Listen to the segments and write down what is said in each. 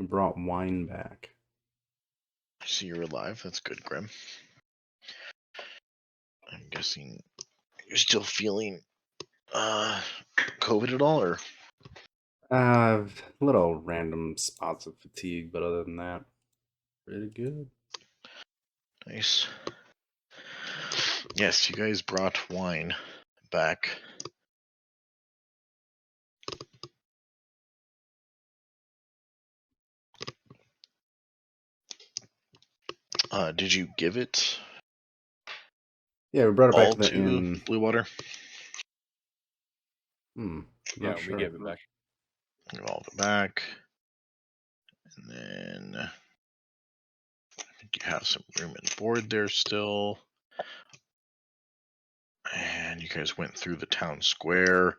We brought wine back. So you're alive. That's good, Grim. I'm guessing you're still feeling COVID at all, or? Little random spots of fatigue, but other than that, pretty good. Nice. Yes, you guys brought wine back. Did you give it Yeah, we brought it back all to the to inn. Blue Water? Yeah, Sure. we gave it back. Give all of it back. And then I think you have some room and board there still. And you guys went through the town square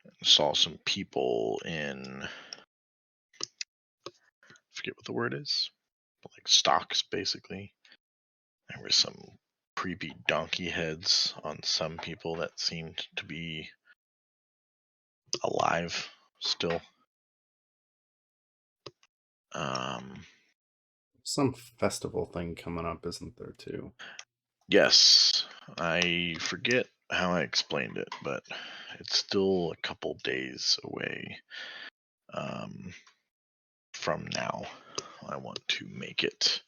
and saw some people in, I forget what the word is, like stocks basically. There were some creepy donkey heads on some people that seemed to be alive still. Some festival thing coming up, isn't there, too? Yes, I forget how I explained it, but it's still a couple days away from now. I want to make it.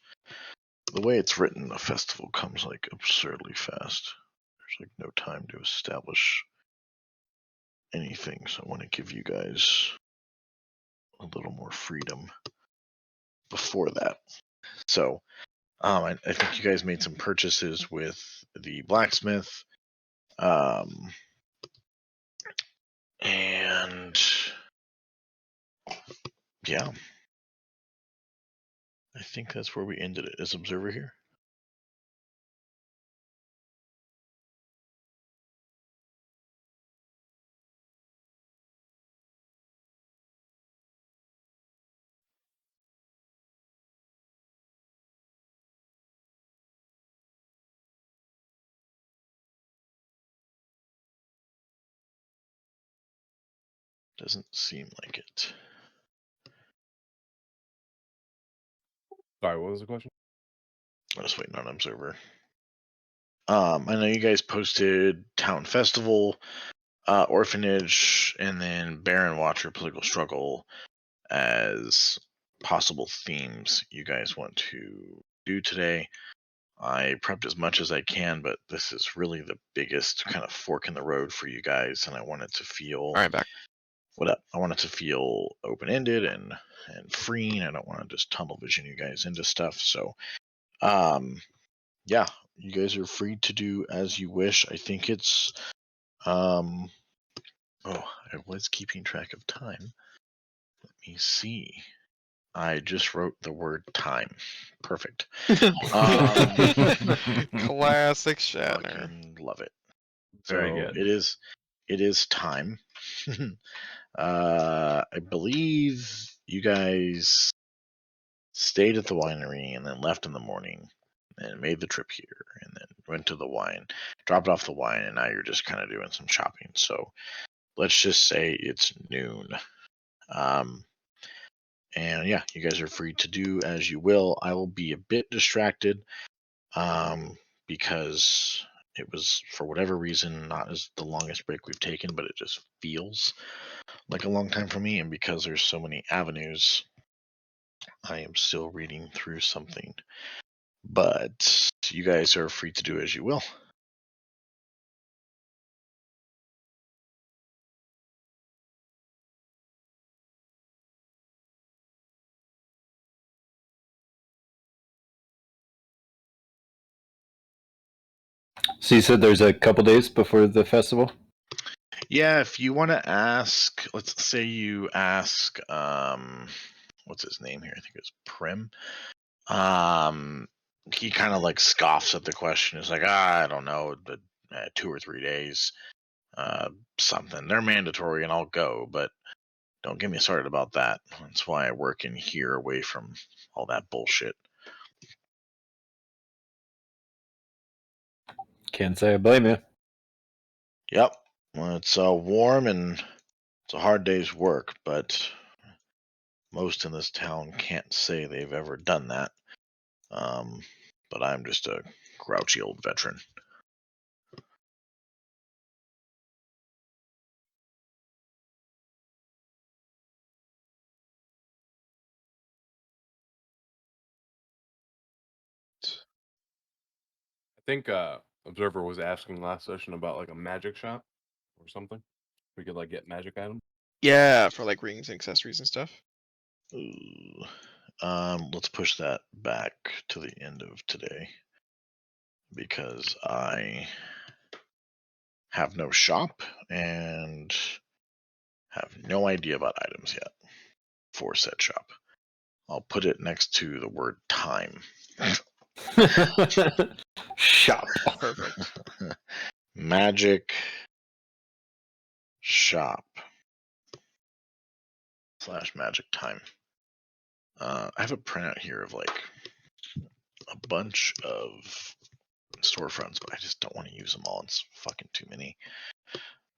The way it's written, the festival comes like absurdly fast. There's like no time to establish anything, so I want to give you guys a little more freedom before that. So I think you guys made some purchases with the blacksmith. And yeah, I think that's where we ended it. Is Observer here? Doesn't seem like it. Sorry, what was the question? I'm just waiting on Observer. I know you guys posted Town Festival, Orphanage, and then Baron Watcher Political Struggle as possible themes you guys want to do today. I prepped as much as I can, but this is really the biggest kind of fork in the road for you guys, and I want it to feel All right, back. what up? I want it to feel open-ended and freeing. I don't want to just tunnel vision you guys into stuff. So, yeah, you guys are free to do as you wish. I think it's, oh, I was keeping track of time. Let me see. I just wrote the word time. Perfect. Classic Shatner. Fucking love it. Very So good. it is time. I believe you guys stayed at the winery and then left in the morning and made the trip here and then went to the wine, dropped off the wine, and now you're just kind of doing some shopping. So let's just say it's noon. And yeah, you guys are free to do as you will. I will be a bit distracted because it was, for whatever reason, not as the longest break we've taken, but it just feels like a long time for me. And because there's so many avenues, I am still reading through something. But you guys are free to do as you will. So you said there's a couple days before the festival? Yeah, if you want to ask, let's say you ask, what's his name here? I think it's Prim. He kind of like scoffs at the question. He's like, I don't know, 2 or 3 days, something. They're mandatory, and I'll go, but don't get me started about that. That's why I work in here, away from all that bullshit. Can't say I blame you. Yep. Well, it's warm and it's a hard day's work, but most in this town can't say they've ever done that. But I'm just a grouchy old veteran. I think Observer was asking last session about like a magic shop or something. We could like get magic items. Yeah, for like rings and accessories and stuff. Ooh. Let's push that back to the end of today because I have no shop and have no idea about items yet for said shop. I'll put it next to the word time. Shop. Perfect. Magic shop / magic time. I have a printout here of like a bunch of storefronts, but I just don't want to use them all. It's fucking too many.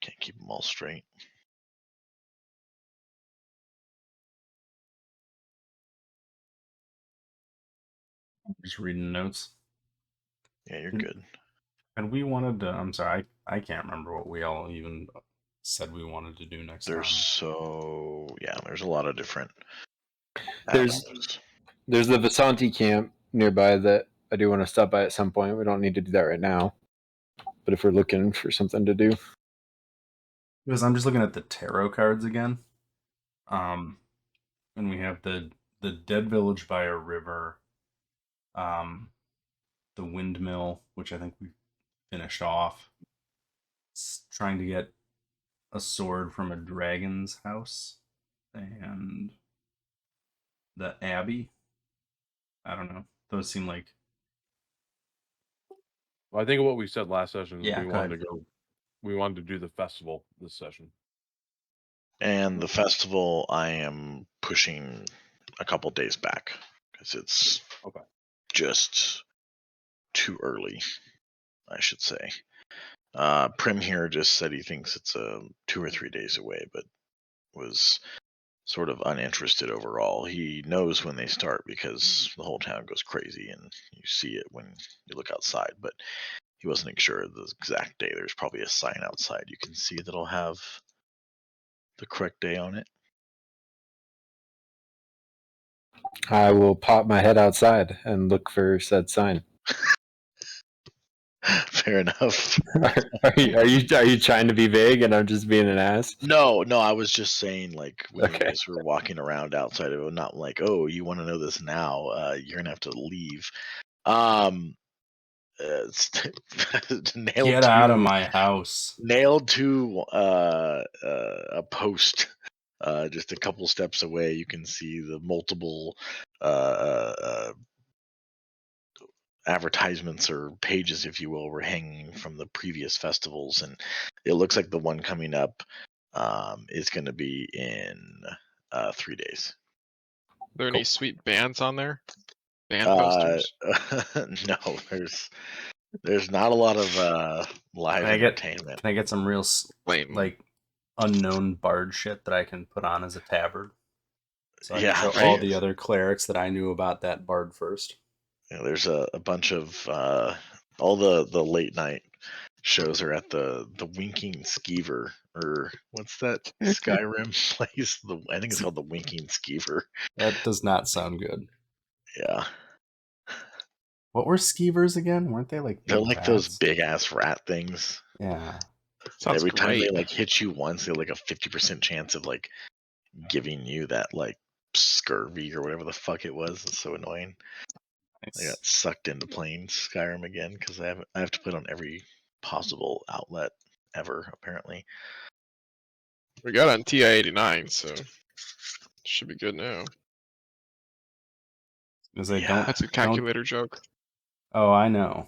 Can't keep them all straight. Just reading notes. Yeah, you're good. And we wanted to, I'm sorry, I can't remember what we all even said we wanted to do next There's time. there's a lot of different There's avenues. there's the Vasanti camp nearby that I do want to stop by at some point. We don't need to do that right now, but if we're looking for something to do, Because I'm just looking at the tarot cards again. And we have the dead village by a river, the windmill, which I think we finished off. It's trying to get a sword from a dragon's house, and the abbey. I don't know. Those seem like Well, I think what we said last session is Yeah, we go wanted ahead. to go. We wanted to do the festival this session. And the festival I am pushing a couple days back because it's Okay. just too early, I should say. Prim here just said he thinks it's 2 or 3 days away, but was sort of uninterested overall. He knows when they start because the whole town goes crazy and you see it when you look outside, but he wasn't sure of the exact day. There's probably a sign outside you can see that'll have the correct day on it. I will pop my head outside and look for said sign. Fair enough. Are you trying to be vague and I'm just being an ass? No, I was just saying, like, when you Okay. guys were walking around outside of it, not like, oh, you want to know this now, you're gonna have to leave. get out of my house. Nailed to a post just a couple steps away. You can see the multiple advertisements or pages, if you will, were hanging from the previous festivals, and it looks like the one coming up is going to be in 3 days. Are there any sweet bands on there? Band Uh, posters? no, there's not a lot of live entertainment. Can I get some real Lame. like unknown bard shit that I can put on as a tabard? So I Yeah, can show right? all the other clerics that I knew about that bard first. There's a bunch of all the late night shows are at the Winking Skeever, or what's that Skyrim place? I think it's called the Winking Skeever. That does not sound good. Yeah, What were skeevers again? Weren't they like they're big like those rats? big ass rat things. Yeah. Sounds Every time they great. like hit you once, they have like a 50% chance of like giving you that like scurvy or whatever the fuck it was. It's so annoying. I Nice. got sucked into playing Skyrim again because I have to put on every possible outlet ever, apparently. We got on TI-89, so should be good now. Because I Yeah. don't. That's a calculator joke. Oh, I know.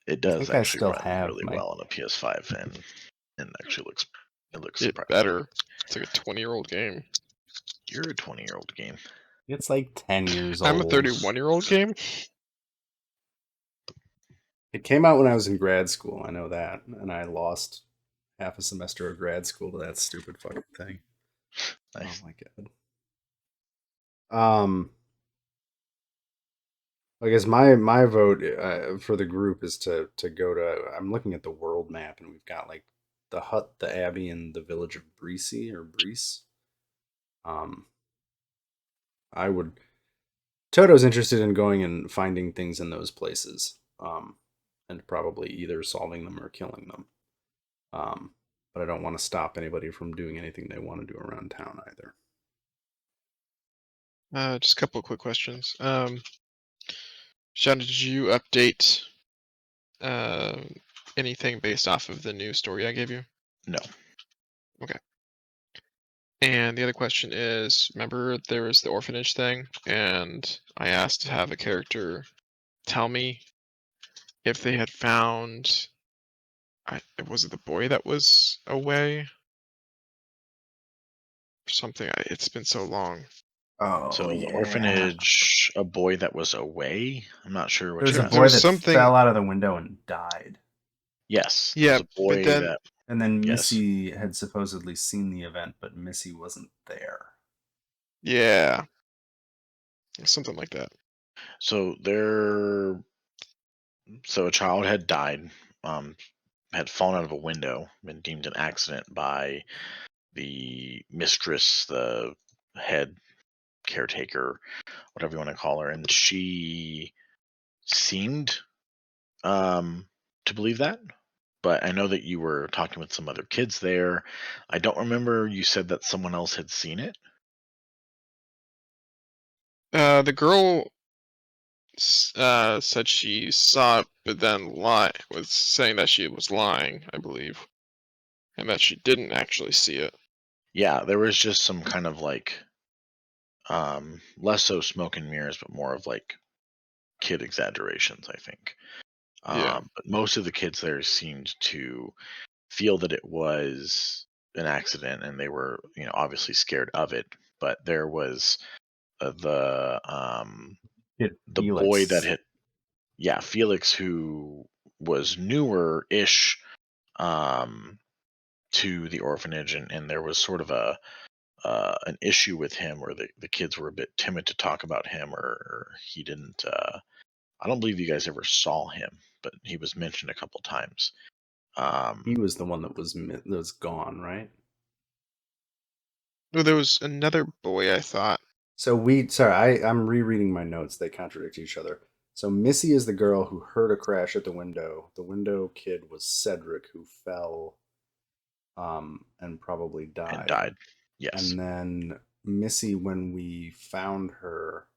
It I does think I actually still run have really my- well on a PS5 and actually looks Get surprisingly better. It's like a 20-year-old game. You're a 20-year-old game. It's like 10 years old. I'm a 31-year-old game. It came out when I was in grad school. I know that, and I lost half a semester of grad school to that stupid fucking thing. Nice. Oh my god. I guess my vote for the group is to go to. I'm looking at the world map, and we've got like the hut, the abbey, and the village of Breesy or Brees. Um, I would. Toto's interested in going and finding things in those places, and probably either solving them or killing them. But I don't want to stop anybody from doing anything they want to do around town either. Just a couple of quick questions. Sean, did you update anything based off of the new story I gave you? No. And the other question is, remember there was the orphanage thing, and I asked to have a character tell me if they had found. Was it the boy that was away? Or something. It's been so long. Oh, So the orphanage, a boy that was away. I'm not sure what There's you're a There boy was that something. fell out of the window and died. Yes, Yeah, there's a but boy then that. And then Yes. Missy had supposedly seen the event, but Missy wasn't there. yeah, something like that. So there. So a child had died. Had fallen out of a window, been deemed an accident by the mistress, the head caretaker, whatever you want to call her, and she seemed to believe that. But I know that you were talking with some other kids there. I don't remember you said that someone else had seen it. The girl said she saw it, but then was saying that she was lying, I believe, and that she didn't actually see it. Yeah, there was just some kind of like less so smoke and mirrors, but more of like kid exaggerations, I think. Yeah. But most of the kids there seemed to feel that it was an accident, and they were, obviously scared of it. But there was the boy that had, yeah, Felix, who was newer-ish to the orphanage, and there was sort of an issue with him, where the kids were a bit timid to talk about him, or he didn't. I don't believe you guys ever saw him, but he was mentioned a couple times. He was the one that was gone, right? No, there was another boy, I thought. So I'm rereading my notes. They contradict each other. So Missy is the girl who heard a crash at the window. The window kid was Cedric, who fell, and probably And died. died. Yes. And then Missy, when we found her,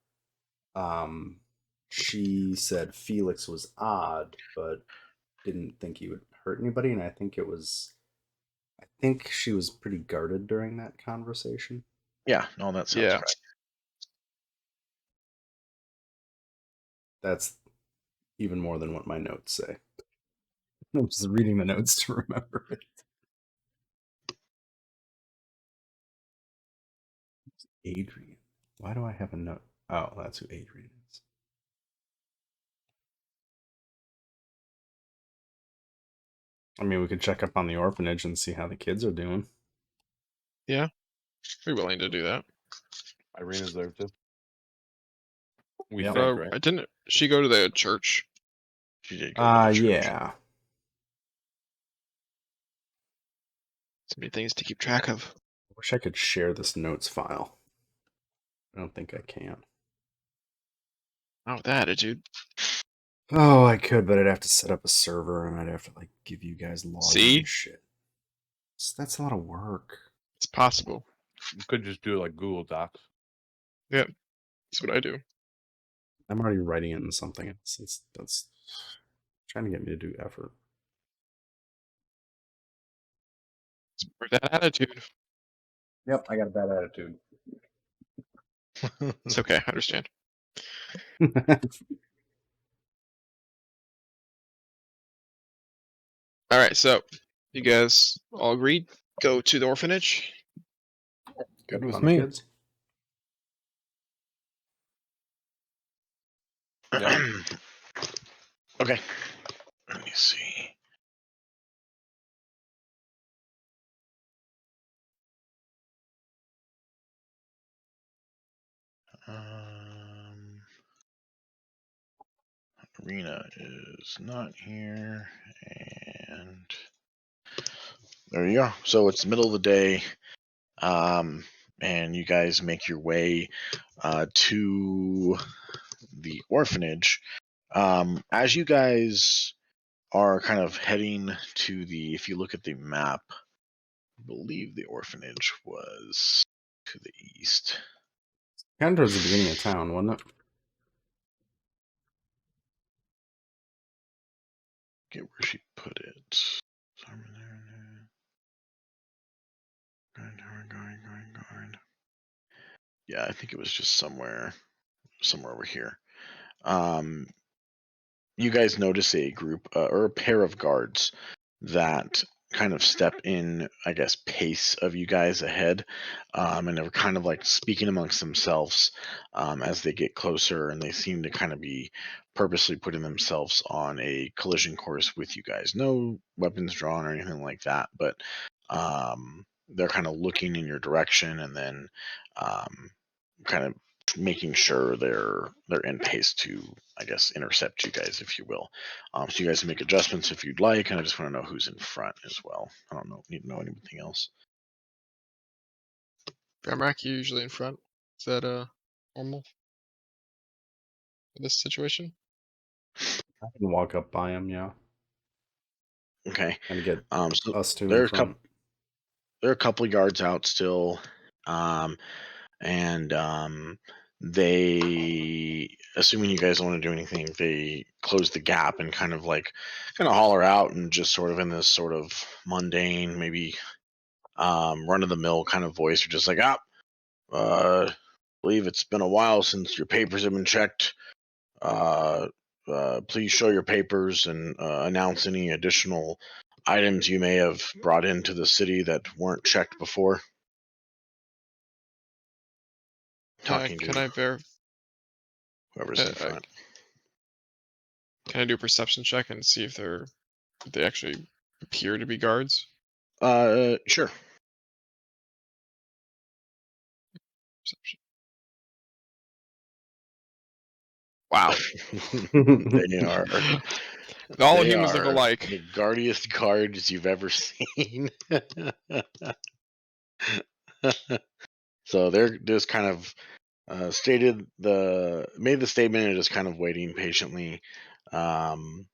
she said Felix was odd, but didn't think he would hurt anybody. And I think she was pretty guarded during that conversation. Yeah. No, that sounds Yeah. right. That's even more than what my notes say. I'm just reading the notes to remember it. Adrian. Why do I have a note? Oh, that's who Adrian is. I mean, we could check up on the orphanage and see how the kids are doing. Yeah. We're willing to do that. Irina's there too. We Yep. think, right? Didn't she go to the church? She did go to the church. Yeah. So many things to keep track of. I wish I could share this notes file. I don't think I can. Not with that attitude. Oh, I could, but I'd have to set up a server and I'd have to like give you guys login See? and shit. That's a lot of work. It's possible. You could just do it like Google Docs. Yeah. That's what I do. I'm already writing it in something. That's trying to get me to do effort. It's for that attitude. Yep, I got a bad attitude. It's okay. I understand. All right. So you guys all agreed? Go to the orphanage? Good On with the me. kids? Okay. Let me see. Arena is not here, and there you go. So it's the middle of the day, and you guys make your way to the orphanage. As you guys are kind of heading to the, if you look at the map, I believe the orphanage was to the east. Kind of towards the beginning of town, wasn't it? Get where she put it. Going. Yeah, I think it was just somewhere over here. You guys notice a group or a pair of guards that kind of step in, I guess, pace of you guys ahead, and they're kind of like speaking amongst themselves as they get closer, and they seem to kind of be purposely putting themselves on a collision course with you guys. No weapons drawn or anything like that, but they're kind of looking in your direction, and then kind of making sure they're in pace to, I guess, intercept you guys, if you will. So you guys can make adjustments if you'd like, and I just want to know who's in front as well. I don't need to know anything else. Ramrak, you usually in front. Is that normal for this situation? I can walk up by him, yeah. Okay. And get So us two in there are front. a couple of yards out still, and they, assuming you guys don't want to do anything, they close the gap and kind of holler out, and just sort of in this sort of mundane, maybe run of the mill kind of voice, or just like, believe it's been a while since your papers have been checked. Please show your papers and announce any additional items you may have brought into the city that weren't checked before. Talking Can to I verify? whoever's in front. Can I do a perception check and see if they actually appear to be guards? Sure. Perception. Wow. They are. All They humans look are alike. the guardiest guards you've ever seen. So they're just kind of made the statement and just kind of waiting patiently, and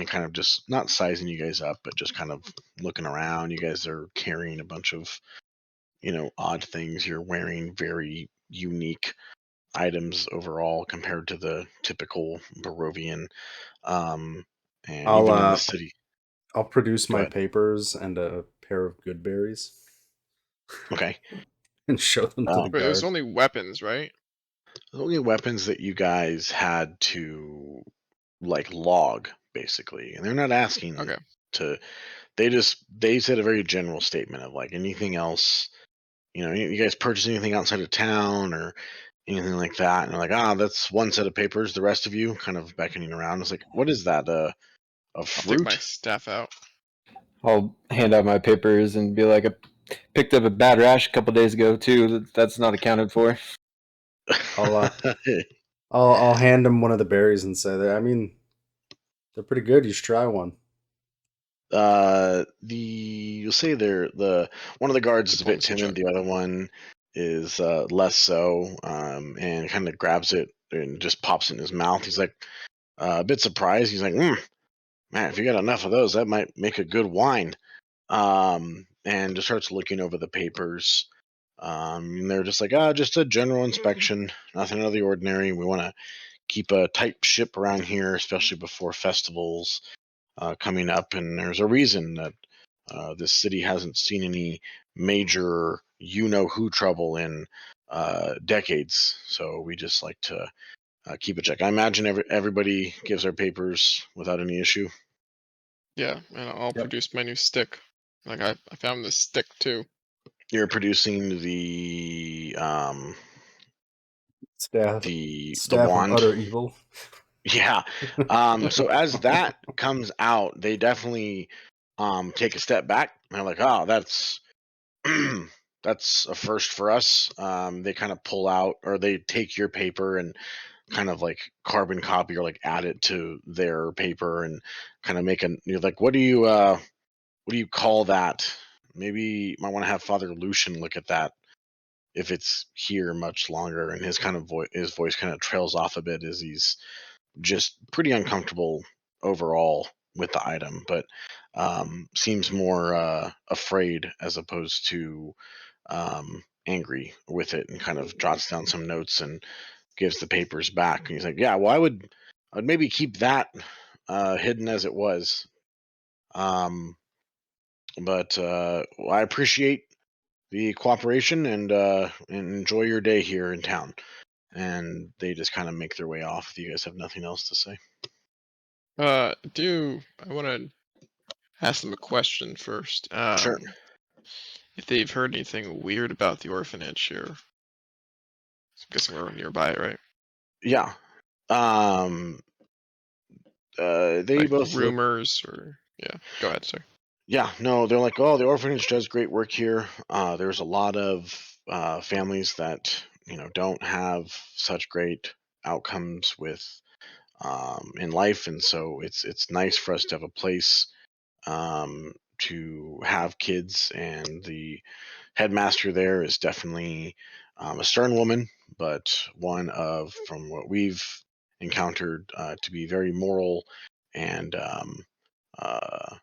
kind of just not sizing you guys up, but just kind of looking around. You guys are carrying a bunch of, odd things. You're wearing very unique items overall compared to the typical Barovian. And even in the city. I'll produce Go my ahead. papers and a pair of good berries. Okay. And show them to the But it was guard. only weapons, right? The only weapons that you guys had to log, basically, and they're not asking Okay. to. They said a very general statement of anything else. You guys purchase anything outside of town or anything like that, and they're like, that's one set of papers. The rest of you, kind of beckoning around. It's like, what is that? A I'll take fruit? my staff out. I'll hand out my papers and be like, I picked up a bad rash a couple days ago too. That's not accounted for. I'll hand him one of the berries and say that. I mean, they're pretty good. You should try one. You'll say the one of the guards is a bit timid. The other one is less so, and kind of grabs it and just pops it in his mouth. He's like a bit surprised. He's like, man, if you got enough of those, that might make a good wine. And just starts looking over the papers. And they're just like, just a general inspection, nothing out of the ordinary. We want to keep a tight ship around here, especially before festivals coming up. And there's a reason that this city hasn't seen any major who trouble in decades. So we just like to keep a check. I imagine everybody gives their papers without any issue. Yeah, and I'll produce my new stick. I found this stick too. You're producing the Staff the of wand. utter evil. Yeah. So as that comes out, they definitely take a step back. And they're like, that's that's a first for us. They kind of pull out, or they take your paper and kind of like carbon copy or like add it to their paper and kind of make you're like, what do you call that? Maybe you might want to have Father Lucian look at that if it's here much longer. And his voice kind of trails off a bit as he's just pretty uncomfortable overall with the item, but seems more afraid as opposed to angry with it, and kind of jots down some notes and gives the papers back. And he's like, yeah, well, I'd maybe keep that hidden as it was. But I appreciate the cooperation, and enjoy your day here in town. And they just kind of make their way off. If you guys have nothing else to say. I want to ask them a question first. Sure. If they've heard anything weird about the orphanage here. I'm guessing we're nearby, right? Yeah. They Like both look. rumors or yeah. Go ahead, sir. Yeah, no, they're like, oh, the orphanage does great work here. There's a lot of families that don't have such great outcomes with in life, and so it's nice for us to have a place to have kids. And the headmaster there is definitely a stern woman, but one of, from what we've encountered, to be very moral and uh,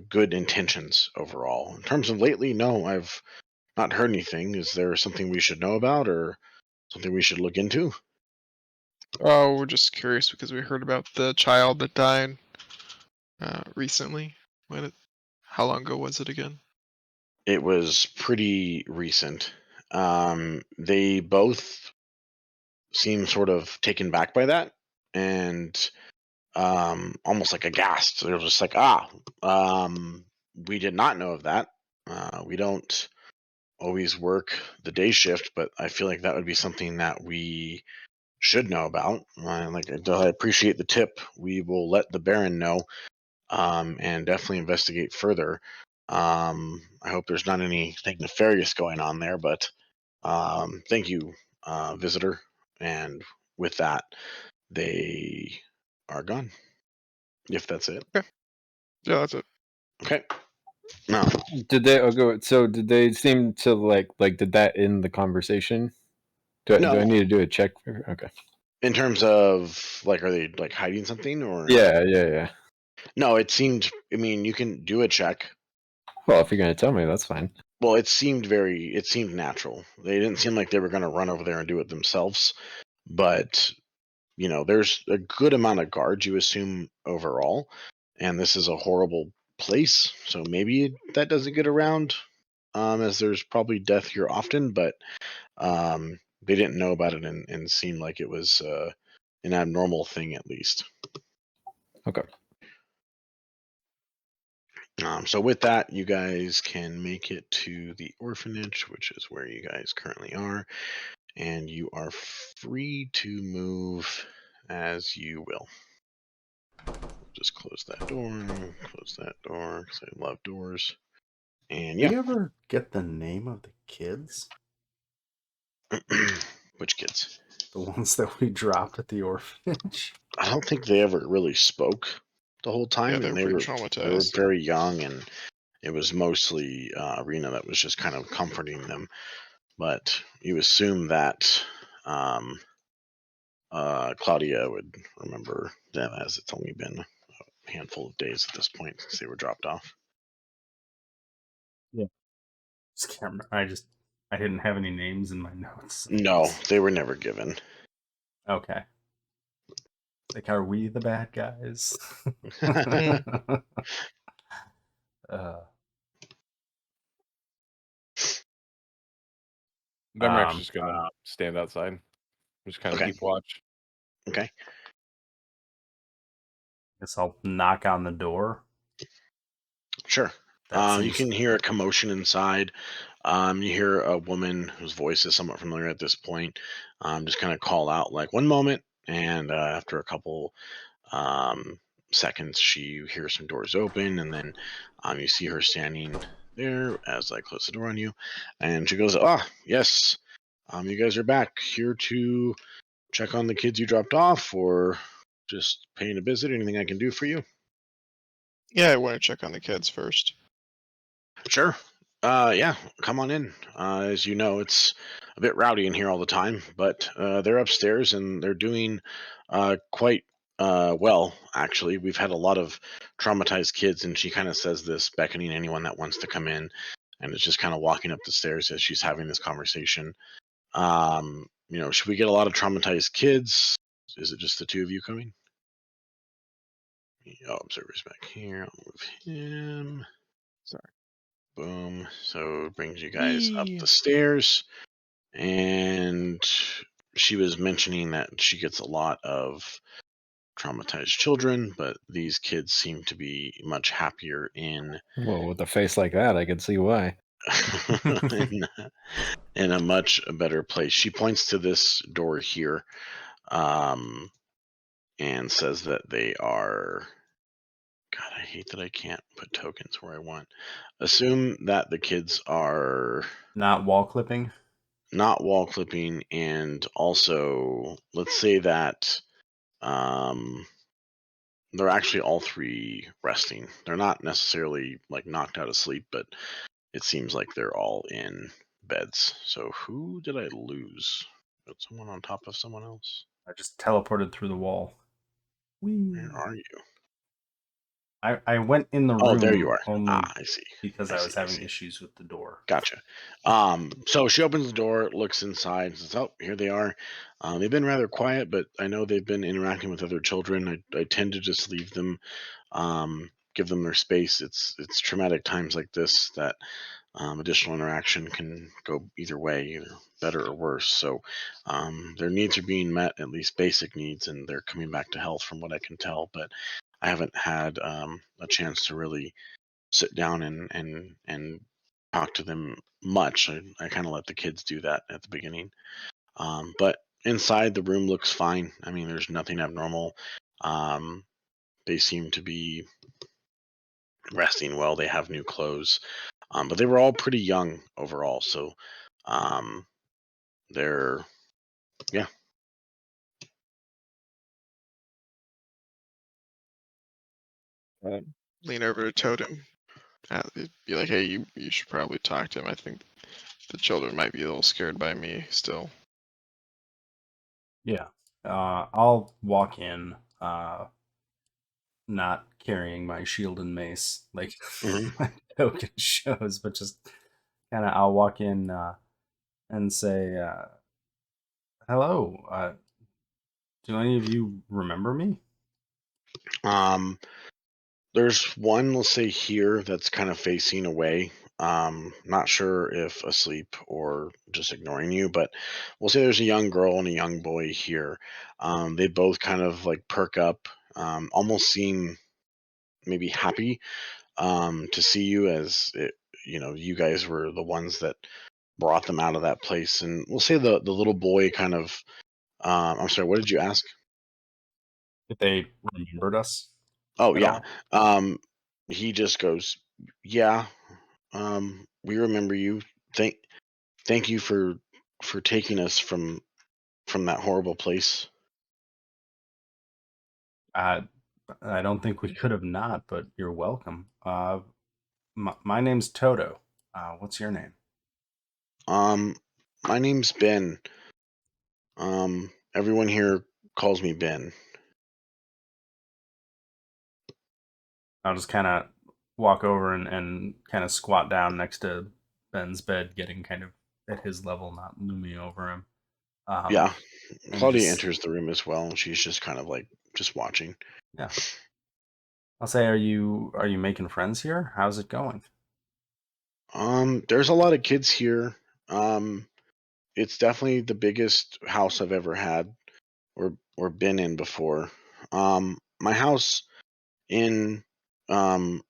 good intentions overall. In terms of lately, no, I've not heard anything. Is there something we should know about, or something we should look into? Oh, we're just curious because we heard about the child that died recently. How long ago was it again? It was pretty recent. They both seem sort of taken back by that, and almost like aghast. They're just like, we did not know of that. We don't always work the day shift, but I feel like that would be something that we should know about. I appreciate the tip. We will let the Baron know, and definitely investigate further. I hope there's not anything nefarious going on there, but thank you, visitor. And with that, they are gone. If that's it. Okay. Yeah, that's it. Okay. No. Did they? Okay, so did they seem to like? Did that end the conversation? Do No. I need to do a check? Okay. In terms of are they like hiding something, or? Yeah. No, it seemed. I mean, you can do a check. Well, if you're gonna tell me, that's fine. Well, it seemed natural. They didn't seem like they were going to run over there and do it themselves. But there's a good amount of guards, you assume, overall, and this is a horrible place, so maybe that doesn't get around, as there's probably death here often. But they didn't know about it, and seemed like it was an abnormal thing, at least. Okay. So with that, you guys can make it to the orphanage, which is where you guys currently are, and you are free to move as you will. Just close that door, because I love doors. And Do you ever get the name of the kids? Which kids? The ones that we dropped at the orphanage? I don't think they ever really spoke the whole time, Yeah, and they were pretty they were traumatized. very young, and it was mostly Rena that was just kind of comforting them. But you assume that Claudia would remember them, as it's only been a handful of days at this point since they were dropped off. Just can't remember. I didn't have any names in my notes. No, they were never given. Okay. Like, are we the bad guys? Demrak's just gonna stand outside, just kind of Okay. keep watch. Okay. Guess I'll knock on the door. Sure. That You seems can hear a commotion inside. You hear a woman whose voice is somewhat familiar at this point, just kind of call out, like, one moment. And after a couple seconds, she hears some doors open, and then you see her standing there as I close the door on you. And she goes, "Ah, yes. You guys are back here to check on the kids you dropped off, or just paying a visit. Anything I can do for you?" Yeah, I want to check on the kids first. Sure. Yeah, come on in. As you know, it's a bit rowdy in here all the time, but they're upstairs and they're doing quite well, actually. We've had a lot of traumatized kids, and she kind of says this, beckoning anyone that wants to come in, and is just kind of walking up the stairs as she's having this conversation. Should we get a lot of traumatized kids? Is it just the two of you coming? Oh, observer's back here. I'll move him. Sorry. Boom. So it brings you guys up Whee! the stairs. And she was mentioning that she gets a lot of traumatized children, but these kids seem to be much happier in Well, with a face like that, I could see why. in, in a much better place. She points to this door here, and says that they are. God, I hate that I can't put tokens where I want. Assume that the kids are Not wall clipping. not wall clipping, and also let's say that um, they're actually all three resting. They're not necessarily like knocked out of sleep, but it seems like they're all in beds. So who did I lose? Got someone on top of someone else? I just teleported through the wall. Where are you? I went in the room. Oh, there you are. Only I see. because I I was see, I having see. issues with the door. Gotcha. So she opens the door, looks inside, and says, "Oh, here they are." They've been rather quiet, but I know they've been interacting with other children. I tend to just leave them, give them their space. It's traumatic times like this that additional interaction can go either way, either better or worse. So their needs are being met, at least basic needs, and they're coming back to health from what I can tell. But I haven't had a chance to really sit down and talk to them much. I kind of let the kids do that at the beginning. But inside the room looks fine. I mean, there's nothing abnormal. Um, they seem to be resting well. They have new clothes, but they were all pretty young overall. So um, they're yeah. Lean over to Totem. Be like, hey, you should probably talk to him. I think the children might be a little scared by me still. Yeah. I'll walk in, not carrying my shield and mace like Mhm. my token shows, but just kind of I'll walk in and say, "Hello. Do any of you remember me?" Um, There's one, let's say here, that's kind of facing away. Not sure if asleep or just ignoring you, but we'll say there's a young girl and a young boy here. They both kind of like perk up, almost seem maybe happy to see you, as you guys were the ones that brought them out of that place. And we'll say the little boy kind of. I'm sorry. What did you ask? If they remembered us Oh at yeah. all? Um, he just goes, "Yeah. We remember you. Thank thank you for taking us from that horrible place." Uh, I don't think we could have not, but you're welcome. My name's Toto. What's your name? Um, my name's Ben. Everyone here calls me Ben. I'll just kind of walk over and kind of squat down next to Ben's bed, getting kind of at his level, not looming over him. Yeah, And Claudia just enters the room as well, and she's just kind of like just watching. yeah, I'll say, are you making friends here? How's it going? There's a lot of kids here. Um, it's definitely the biggest house I've ever had or been in before. My house in um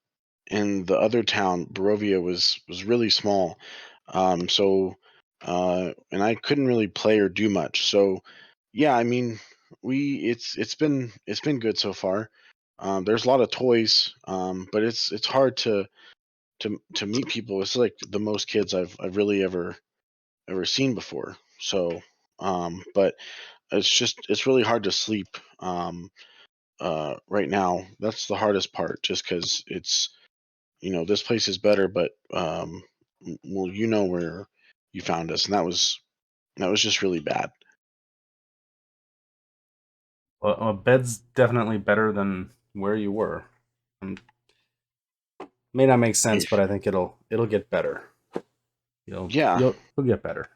in the other town, Barovia, was really small. And I couldn't really play or do much. So yeah, I mean, it's been good so far. There's a lot of toys, but it's hard to to meet people. It's like the most kids I've really ever seen before. So, but it's really hard to sleep right now. That's the hardest part, just because it's this place is better, but well, where you found us, and that was just really bad. Well, a bed's definitely better than where you were. And may not make sense, but I think it'll get better. You'll Yeah. you'll get better.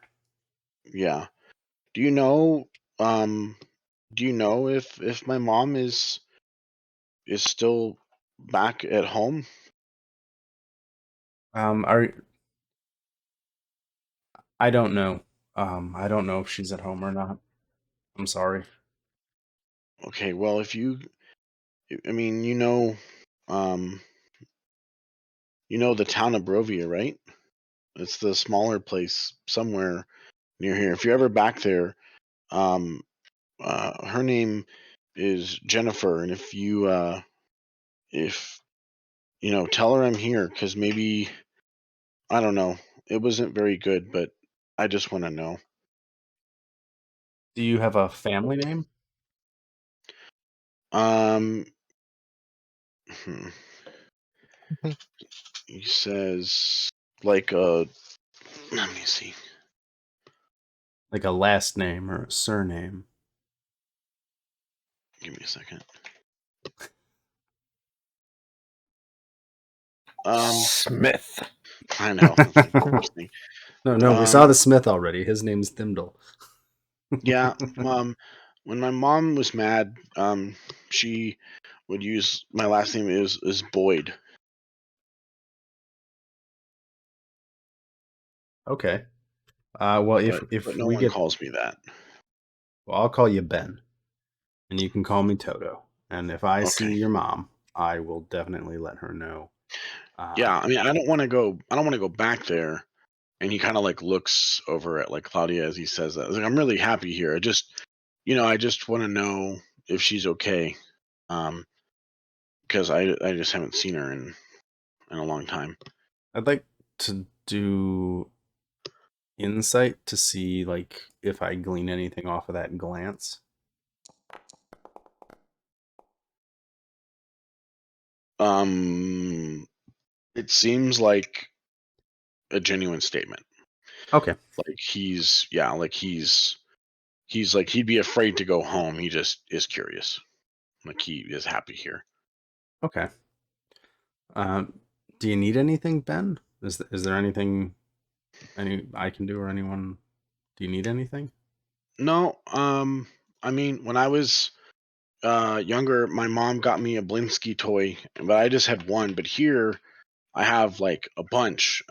Yeah. Do you know um if my mom is still back at home? Are I don't know. I don't know if she's at home or not. I'm sorry. Okay, well, I mean, um the town of Brovia, right? It's the smaller place somewhere near here. If you're ever back there, um her name is Jennifer, and if tell her I'm here, because maybe, I don't know. It wasn't very good, but I just want to know. Do you have a family name? Um, hmm, Mhm. he says like let me see. Like a last name or a surname? Give me a second. Smith. I know. That's like the worst thing. No, we saw the Smith already. His name's Thimble. Yeah. When my mom was mad, she would use my last name is Boyd. Okay. Well, But if no we one get, calls me that. well, I'll call you Ben, and you can call me Toto. And if I see Okay. your mom, I will definitely let her know. Yeah. I mean, I don't want to go. I don't want to go back there. And he kind of like looks over at like Claudia as he says that. I was like, I'm really happy here. I just want to know if she's okay. Because I just haven't seen her in a long time. I'd like to do insight to see like if I glean anything off of that glance. It seems like a genuine statement. Okay. Like he's like he'd be afraid to go home. He just is curious. Like he is happy here. Okay. Um, do you need anything, Ben? Is there anything I can do or anyone? Do you need anything? No, I mean, when I was younger, my mom got me a Blinsky toy, but I just had one. But here I have like a bunch.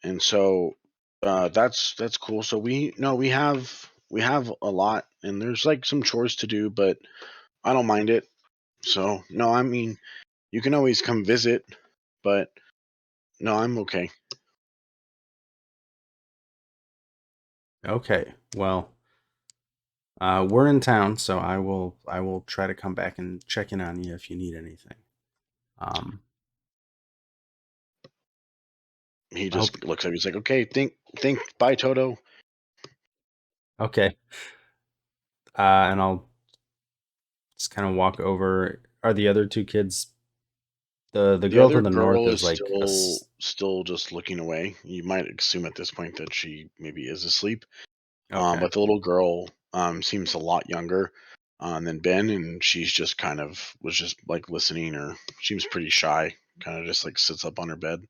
And so that's cool. So we have a lot, and there's like some chores to do, but I don't mind it. So no, I mean, you can always come visit, but no, I'm okay. Okay. Well, we're in town, so I will try to come back and check in on you if you need anything. Um, He I hope. just looks at me. He's like, okay, think, bye, Toto. Okay. And I'll just kind of walk over. Are the other two kids? The The girl to other the north girl is is like still just looking away. You might assume at this point that she maybe is asleep. okay. But the little girl seems a lot younger than Ben, and she's just kind of was just like listening, or seems pretty shy. Kind of just like sits up on her bed.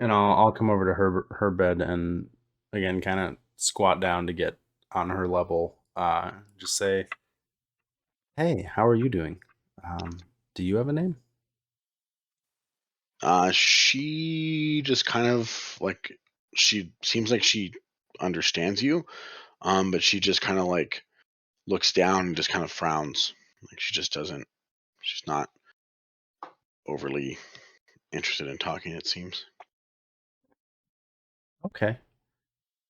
And I'll come over to her bed and again kind of squat down to get on her level. Just say, "Hey, how are you doing? Do you have a name?" She just kind of like she seems like she understands you, but she just kind of like looks down and just kind of frowns. Like she just doesn't. She's not overly interested in talking. It seems. Okay.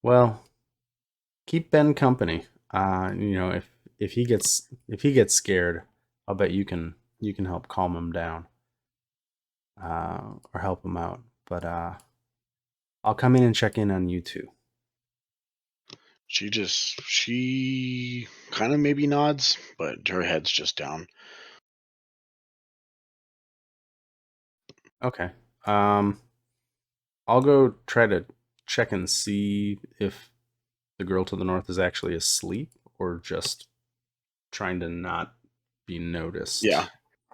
Well, keep Ben company. if he gets scared, I'll bet you can help calm him down, or help him out. But I'll come in and check in on you two. She kind of maybe nods, but her head's just down. Okay. I'll go try to check and see if the girl to the north is actually asleep or just trying to not be noticed. Yeah.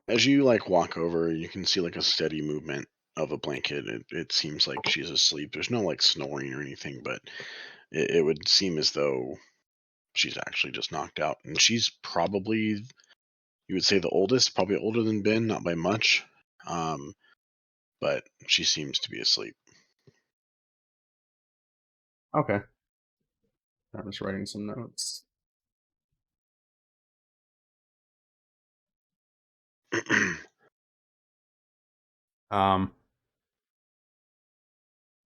As you like walk over, you can see like a steady movement of a blanket. It seems like she's asleep. There's no like snoring or anything, but it would seem as though she's actually just knocked out. And she's probably, you would say, the oldest, probably older than Ben, not by much. But she seems to be asleep. Okay. I was writing some notes. Well,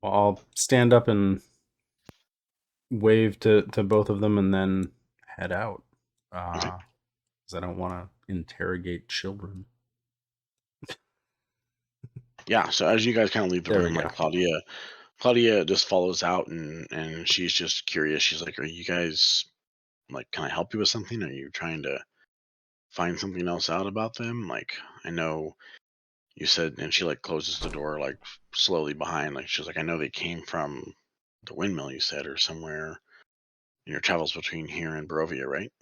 I'll stand up and wave to both of them and then head out. Okay. Because I don't want to interrogate children. Yeah, so as you guys kind of leave the There we room, go. like Claudia just follows out and she's just curious. She's like, "Are you guys like, can I help you with something? Are you trying to find something else out about them? Like, I know you said," and she like closes the door like slowly behind. Like she's like, "I know they came from the windmill, you said, or somewhere in your travels between here and Barovia, right?"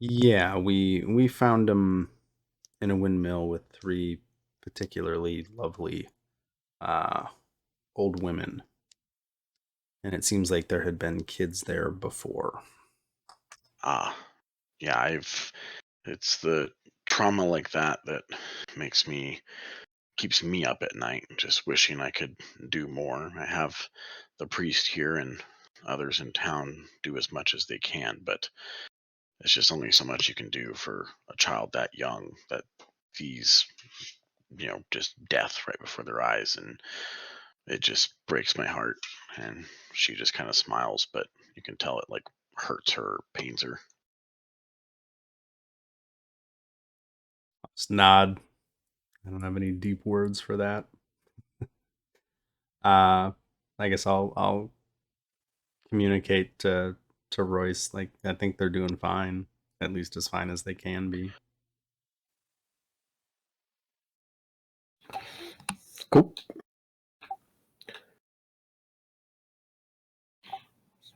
Yeah, we found them in a windmill with 3 particularly lovely uh, old women, and it seems like there had been kids there before. Ah, yeah, it's the trauma like that that keeps me up at night, just wishing I could do more. I have the priest here and others in town do as much as they can, but it's just only so much you can do for a child that young that these, just death right before their eyes. And it just breaks my heart. And she just kind of smiles, but you can tell it like hurts her, pains her. Just nod. I don't have any deep words for that. I guess I'll communicate to Royce. Like, I think they're doing fine, at least as fine as they can be. Cool.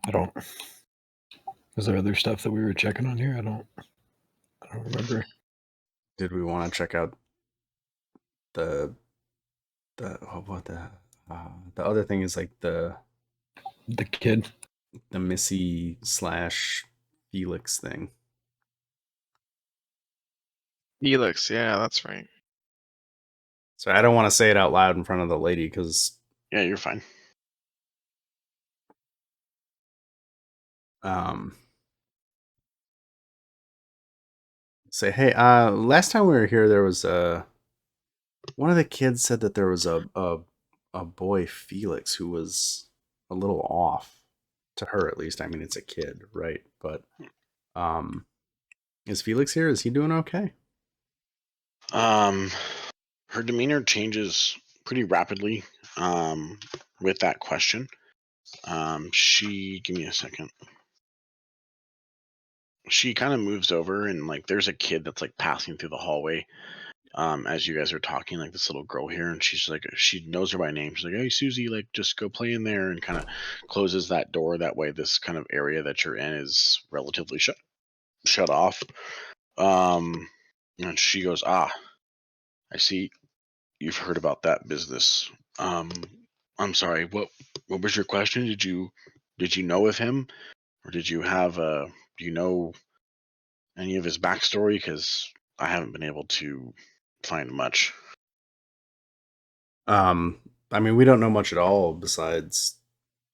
I don't. Was there other stuff that we were checking on here? I don't remember. Did we want to check out the the other thing is like the kid. Missy / Felix thing. Felix, yeah, that's right. So I don't want to say it out loud in front of the lady because Yeah, you're fine. say, hey, last time we were here, there was one of the kids said that there was a boy, Felix, who was a little off, to her at least. I mean, it's a kid, right? But is Felix here? Is he doing okay? Her demeanor changes pretty rapidly with that question. Give me a second. She kind of moves over and like there's a kid that's like passing through the hallway as you guys are talking, like this little girl here, and she's like, she knows her by name. She's like, "Hey, Susie, like just go play in there," and kind of closes that door. That way, this kind of area that you're in is relatively shut off. And she goes, "Ah, I see. You've heard about that business. Um, I'm sorry. What was your question? Did you know of him, or did you have do you know any of his backstory? Because I haven't been able to find much." I mean, we don't know much at all besides,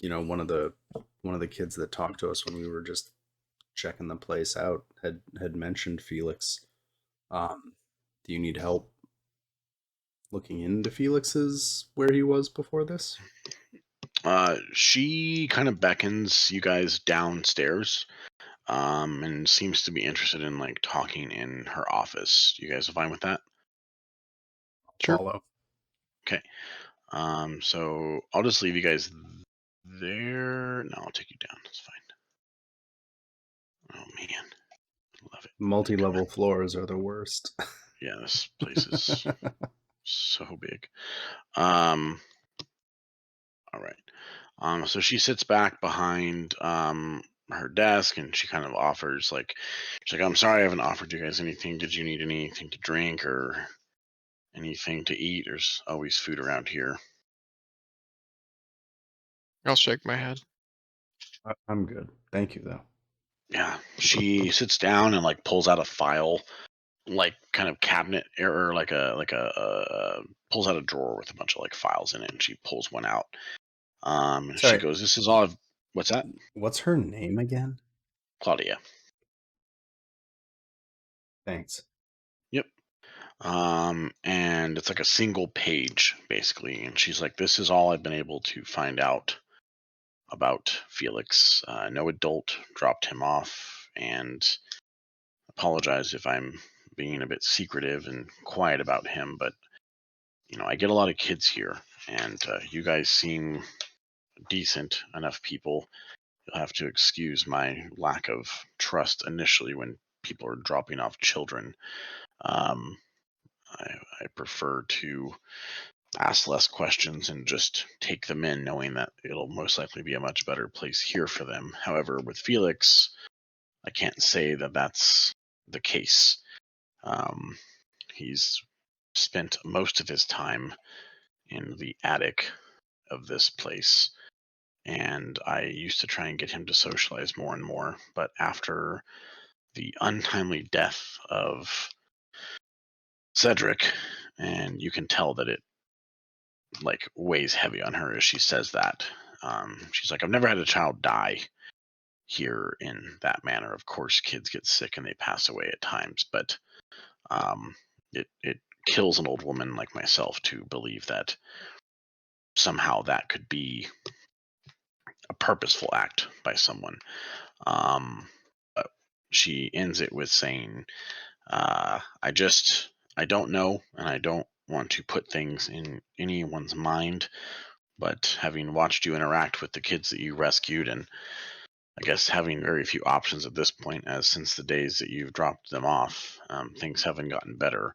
one of the kids that talked to us when we were just checking the place out had mentioned Felix. Do you need help looking into Felix's where he was before this? She kind of beckons you guys downstairs. and seems to be interested in like talking in her office. You guys are fine with that? Sure. Follow. Okay. So I'll just leave you guys there. No, I'll take you down. It's fine. Oh man, love it. Multi-level floors are the worst. Yeah, this place is so big. All right. So she sits back behind her desk and she kind of offers like, she's like, I'm sorry I haven't offered you guys anything. Did you need anything to drink or anything to eat? There's always food around here. I'll shake my head. I'm good. Thank you, though. Yeah. She sits down and like pulls out a file, like kind of cabinet or like a pulls out a drawer with a bunch of like files in it, and she pulls one out. She Sorry. goes, "This is all I've." What's that? What's her name again? Claudia. Thanks. Yep. And it's like a single page basically, and she's like, "This is all I've been able to find out about Felix. No adult dropped him off, and apologize if I'm being a bit secretive and quiet about him, but I get a lot of kids here, and you guys seem decent enough people. You'll have to excuse my lack of trust initially when people are dropping off children. Um, I prefer to ask less questions and just take them in, knowing that it'll most likely be a much better place here for them. However, with Felix, I can't say that that's the case. He's spent most of his time in the attic of this place, and I used to try and get him to socialize more and more, but after the untimely death of Cedric, and you can tell that it like weighs heavy on her as she says that. She's like, I've never had a child die here in that manner. Of course, kids get sick and they pass away at times, but it kills an old woman like myself to believe that somehow that could be a purposeful act by someone. But she ends it with saying, I don't know, and I don't want to put things in anyone's mind, but having watched you interact with the kids that you rescued, and I guess having very few options at this point, as since the days that you've dropped them off, things haven't gotten better.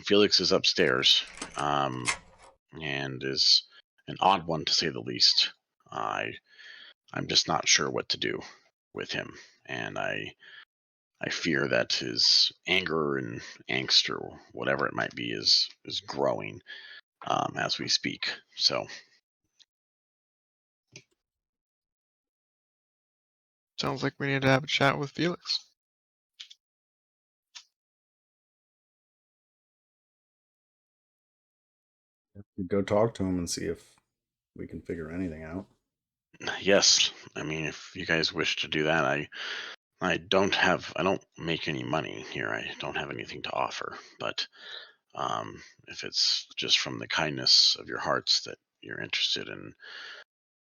Felix is upstairs, and is an odd one to say the least. I'm just not sure what to do with him, and I fear that his anger and angst or whatever it might be is growing as we speak. So Sounds like we need to have a chat with Felix. Go talk to him and see if we can figure anything out. yes, I mean, if you guys wish to do that, I don't make any money here. I don't have anything to offer, but if it's just from the kindness of your hearts that you're interested in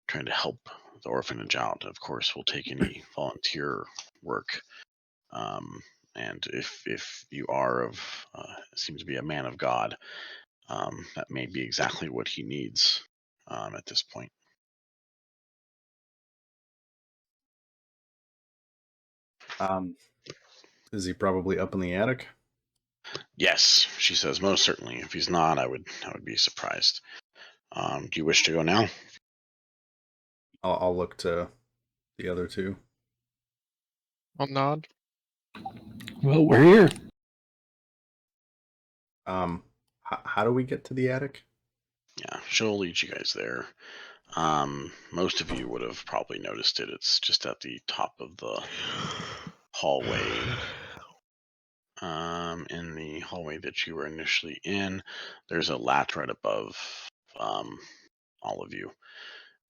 trying to help the orphanage out, of course, we'll take any volunteer work. And if you are seems to be a man of God, that may be exactly what he needs at this point. Is he probably up in the attic? Yes, she says, most certainly. If he's not, I would be surprised. Do you wish to go now? I'll look to the other two. I'll nod. Well, we're here. How do we get to the attic? Yeah, she'll lead you guys there. Most of you would have probably noticed it. It's just at the top of the hallway. In the hallway that you were initially in, there's a latch right above all of you.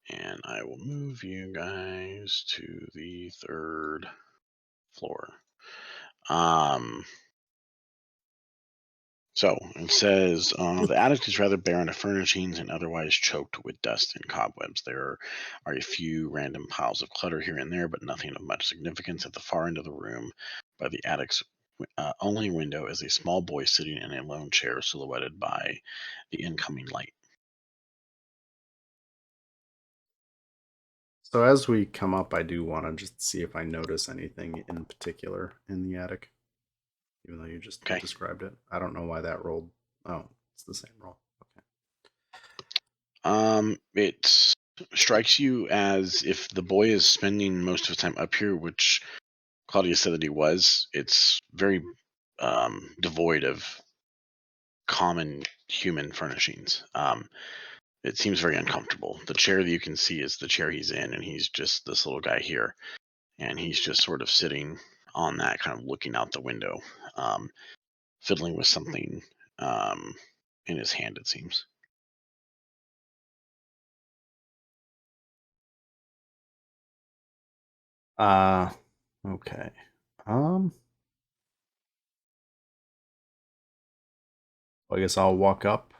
And I will move you guys to the 3rd floor. So it says the attic is rather barren of furnishings and otherwise choked with dust and cobwebs. There are a few random piles of clutter here and there, but nothing of much significance. At the far end of the room, by the attic's only window, is a small boy sitting in a lone chair, silhouetted by the incoming light. So as we come up, I do want to just see if I notice anything in particular in the attic, even though you just Okay. described it. I don't know why that rolled. Oh, it's the same roll. Okay. It strikes you as if the boy is spending most of his time up here, which Claudia said that he was. It's very devoid of common human furnishings. It seems very uncomfortable. The chair that you can see is the chair he's in, and he's just this little guy here, and he's just sort of sitting on that, kind of looking out the window, fiddling with something in his hand, it seems. Okay. I guess I'll walk up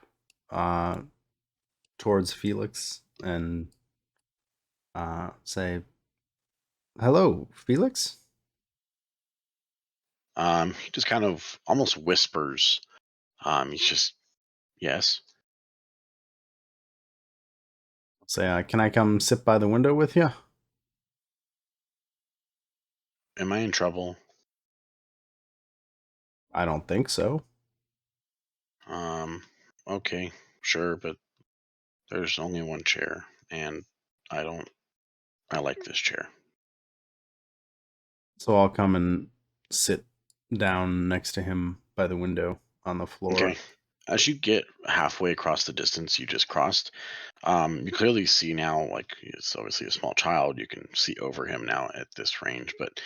towards Felix and say, "Hello, Felix." He just kind of almost whispers. He's just, yes. Say, "Can I come sit by the window with you?" Am I in trouble? I don't think so. Okay, sure, but there's only one chair, and I like this chair. So I'll come and sit down next to him by the window on the floor. Okay. As you get halfway across the distance you just crossed, you clearly see now, like, it's obviously a small child. You can see over him now at this range, but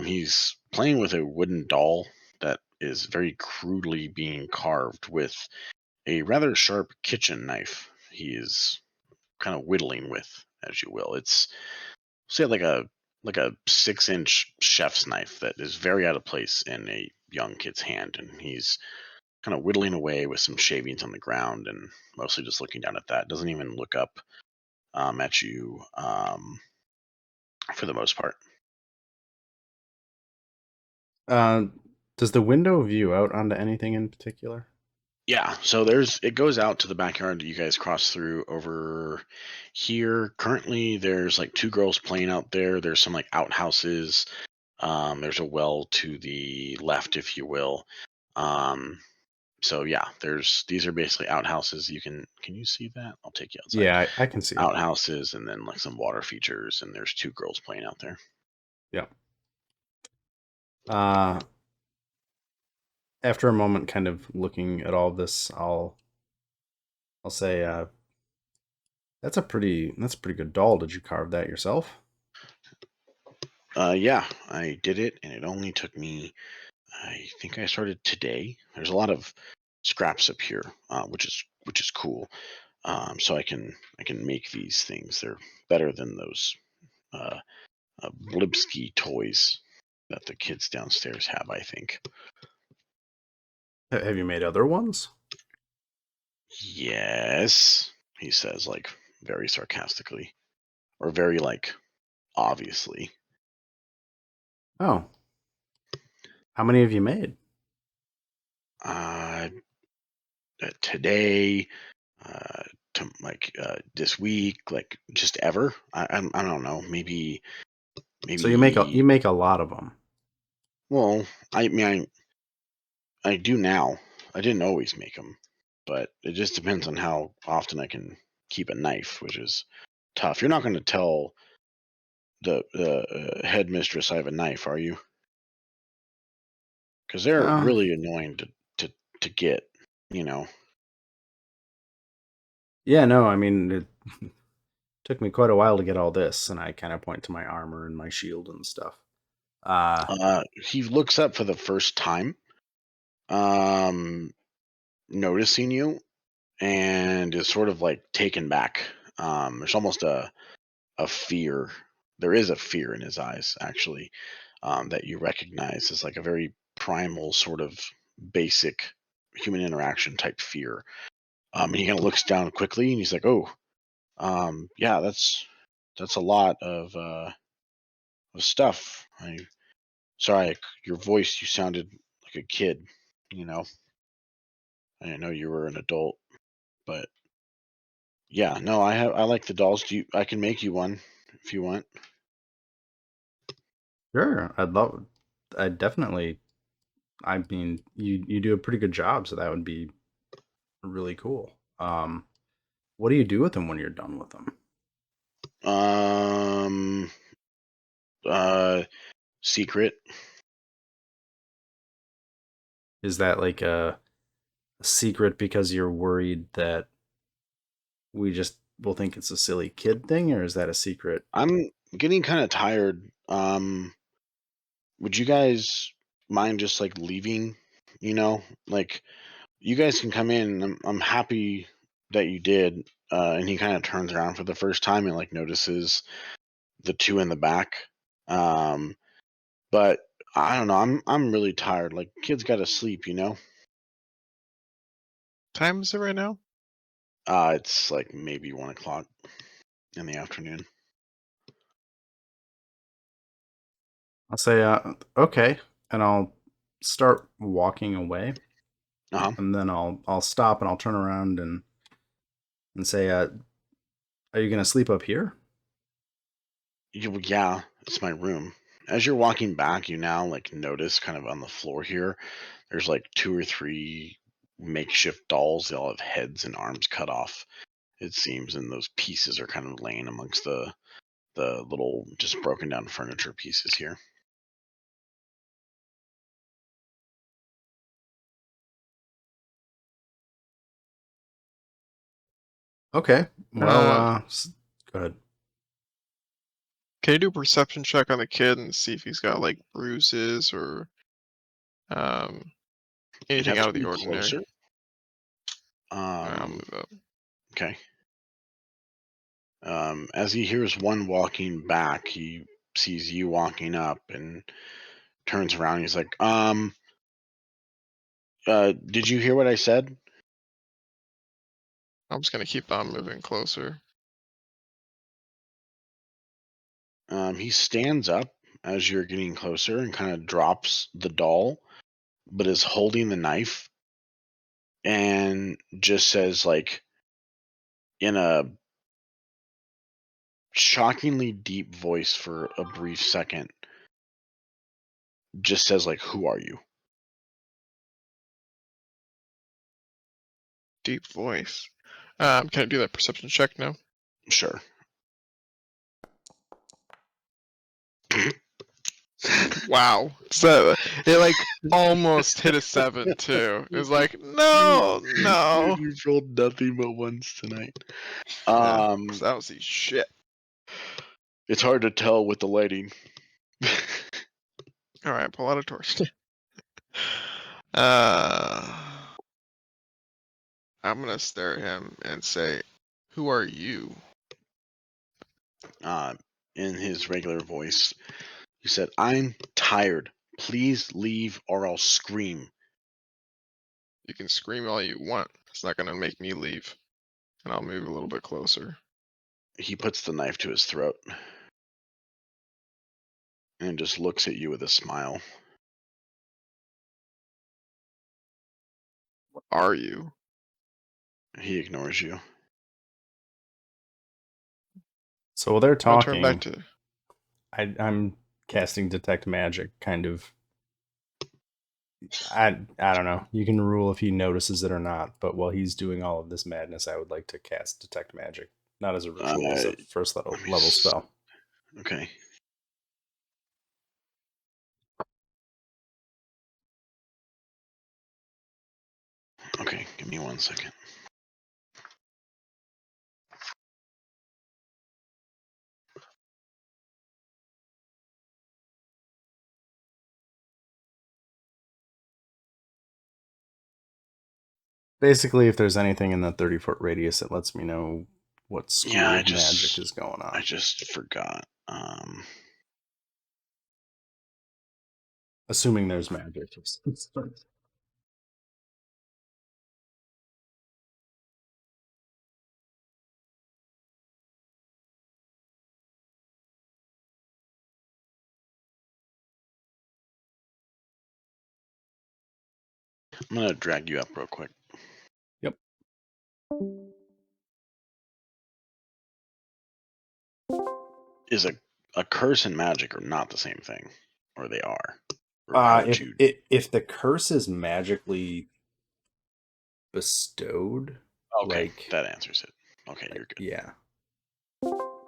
he's playing with a wooden doll that is very crudely being carved with a rather sharp kitchen knife. He is kind of whittling with, as you will. It's, say, like a 6-inch chef's knife that is very out of place in a young kid's hand, and he's kind of whittling away with some shavings on the ground and mostly just looking down at that. Doesn't even look up at you for the most part. Does the window view out onto anything in particular? Yeah, so it goes out to the backyard that you guys cross through over here. Currently, there's like 2 girls playing out there. There's some like outhouses. There's a well to the left, if you will. So yeah, these are basically outhouses. Can you see that? I'll take you outside. Yeah, I can see it. Outhouses, and then like some water features, and there's 2 girls playing out there. Yeah. After a moment, kind of looking at all this, I'll say, that's a pretty good doll. Did you carve that yourself? Yeah, I did it, and it only took me, I think I started today. There's a lot of scraps up here, which is cool. So I can make these things. They're better than those Blibsky toys that the kids downstairs have, I think. Have you made other ones? Yes, he says, like, very sarcastically, or very, like, obviously. Oh. How many have you made? Today, to this week, like, just ever. I don't know. Maybe. So you make a lot of them. Well, I mean, I do now. I didn't always make them, but it just depends on how often I can keep a knife, which is tough. You're not going to tell the headmistress I have a knife, are you? Because they're really annoying to get, you know. Yeah, no, I mean, it took me quite a while to get all this, and I kind of point to my armor and my shield and stuff. He looks up for the first time, noticing you, and is sort of like taken back. There's almost a fear. There is a fear in his eyes, actually, that you recognize as like a very primal, sort of basic human interaction type fear. And he kind of looks down quickly and he's like, "Oh, yeah, that's a lot of stuff. Sorry, your voice, you sounded like a kid. You know, I didn't know you were an adult, but yeah, no, I like the dolls. I can make you one if you want." Sure, I'd definitely. I mean, you do a pretty good job, so that would be really cool. What do you do with them when you're done with them? Um, secret. Is that like a secret because you're worried that we just will think it's a silly kid thing, or is that a secret? I'm getting kind of tired. Would you guys mind just like leaving? You know, like you guys can come in. I'm happy that you did. And he kind of turns around for the first time and like notices the two in the back. Um, but I don't know. I'm really tired. Like kids got to sleep. You know. Time is it right now? It's like maybe 1 o'clock in the afternoon. I'll say, okay, and I'll start walking away, Uh huh. and then I'll stop and I'll turn around and say, are you gonna sleep up here? Yeah, it's my room. As you're walking back, you now like notice kind of on the floor here, there's like 2 or 3 makeshift dolls. They all have heads and arms cut off, it seems, and those pieces are kind of laying amongst the little just broken down furniture pieces here. Okay, well, Uh, go ahead. can you do a perception check on the kid and see if he's got like bruises or um You'd anything have out to of the be ordinary? closer. I'll Um, move up. okay. As he hears one walking back, he sees you walking up and turns around. He's like, did you hear what I said? I'm just gonna keep on moving closer. He stands up as you're getting closer and kind of drops the doll, but is holding the knife and just says, like, in a shockingly deep voice for a brief second, just says, like, "Who are you?" Deep voice. Can I do that perception check now? Sure. Wow. So it like almost hit a 7 too. It was like, no, no. You've rolled nothing but ones tonight. Yeah, 'cause that was the shit. It's hard to tell with the lighting. Alright, pull out a torch. uh I'm gonna stare at him and say, who are you? In his regular voice, he said, "I'm tired. Please leave or I'll scream." You can scream all you want. It's not gonna make me leave. And I'll move a little bit closer. He puts the knife to his throat and just looks at you with a smile. Are you? He ignores you. So while they're I'm gonna turn back talking, to I'm casting detect magic, kind of. I don't know. You can rule if he notices it or not. But while he's doing all of this madness, I would like to cast detect magic, not as a ritual, as a first Let me level spell. Okay. Okay, give me 1 second. Basically, if there's anything in the 30-foot radius, it lets me know what school Yeah, of magic is going I on. just forgot. Assuming there's magic. I'm gonna drag you up real quick. Yep. Is a curse and magic are not the same thing, or they are? Or how would you? If the curse is magically bestowed, Okay, like that answers it. Okay, you're good. yeah.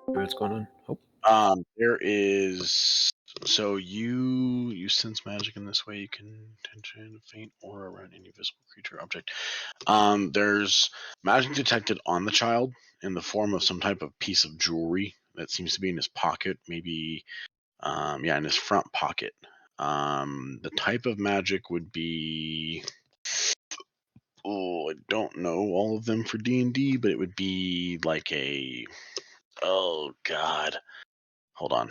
What's going on? Oh, There is. So you sense magic in this way. You can tension a faint aura around any visible creature or object. There's magic detected on the child in the form of some type of piece of jewelry that seems to be in his pocket, maybe in his front pocket. The type of magic would be, I don't know all of them for D&D, but it would be like a, oh god, hold on.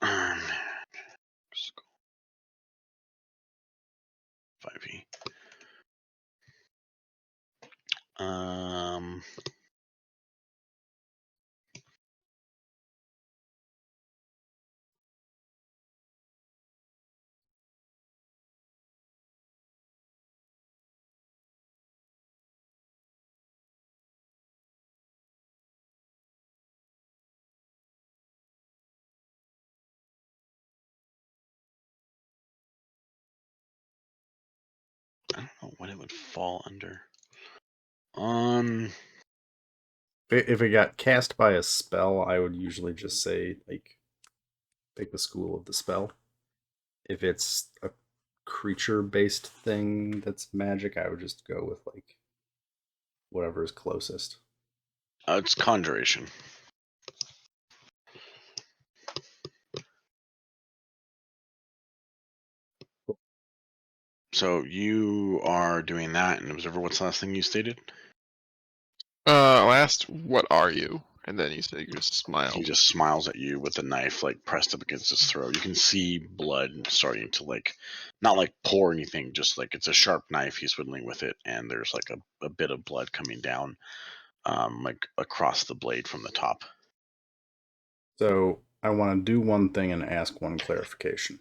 5e. I don't know what it would fall under. If it got cast by a spell, I would usually just say like pick the school of the spell. If it's a creature based thing that's magic, I would just go with like whatever is closest. It's conjuration. So you are doing that, and Observer, what's the last thing you stated? I asked, "What are you?" And then you said you just smiled. He just smiles at you with the knife like pressed up against his throat. You can see blood starting to like, not like pour anything, just like it's a sharp knife. He's whittling with it, and there's like a bit of blood coming down, like across the blade from the top. So I want to do one thing and ask one clarification.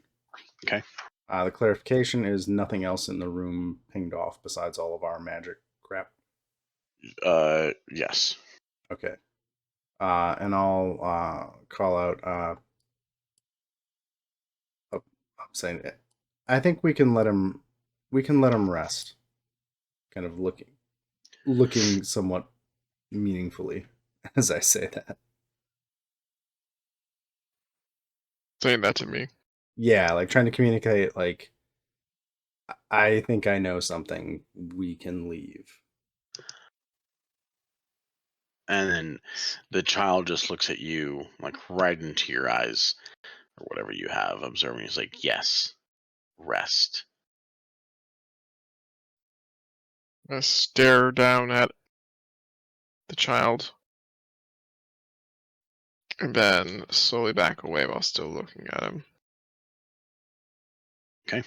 Okay. The clarification is nothing else in the room pinged off besides all of our magic crap. Yes. Okay. And I'll call out. I'm saying, I think we can let him. We can let him rest. Kind of looking somewhat meaningfully as I say that. Saying that to me. Yeah, like trying to communicate. Like, I think I know something. We can leave. And then the child just looks at you, like right into your eyes, or whatever you have, observing. He's like, yes, rest. I stare down at the child. And then slowly back away while still looking at him. Okay.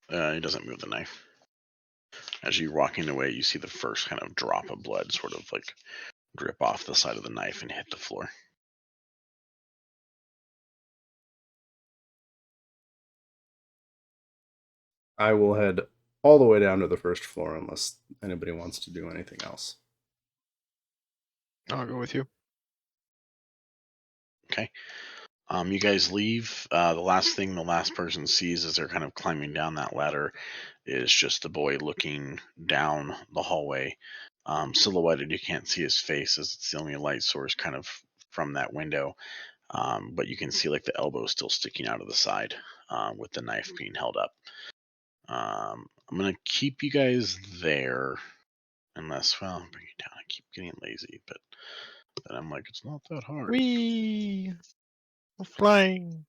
He doesn't move the knife. As you're walking away, you see the first kind of drop of blood sort of like drip off the side of the knife and hit the floor. I will head all the way down to the first floor unless anybody wants to do anything else. I'll go with you. Okay. You guys leave. The last thing the last person sees as they're kind of climbing down that ladder is just the boy looking down the hallway, silhouetted. You can't see his face as it's the only light source kind of from that window. But you can see like the elbow still sticking out of the side with the knife being held up. I'm going to keep you guys there unless, well, bring it down. I keep getting lazy, but then I'm like, it's not that hard. Whee! We're flying.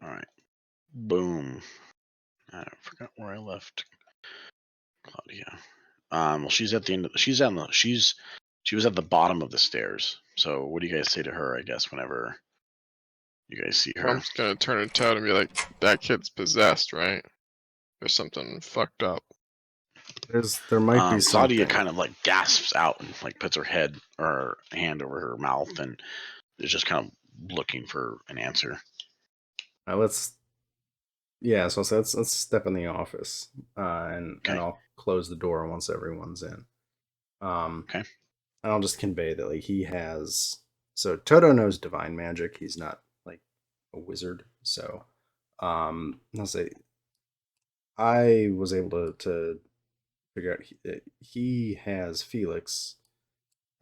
All right. Boom. I forgot where I left Claudia. Well, she's at the end of she was at the bottom of the stairs. So what do you guys say to her, I guess, whenever you guys see her? I'm just gonna turn and tell him and be like, that kid's possessed, right? There's something fucked up. There might be something. Claudia kind of like gasps out and like puts her head or hand over her mouth and is just kind of looking for an answer. Let's. Yeah, so let's step in the office, and Okay. I'll close the door once everyone's in. Okay. And I'll just convey that like he has. So Toto knows divine magic. He's not like a wizard. So, I'll say I was able to figure out he has Felix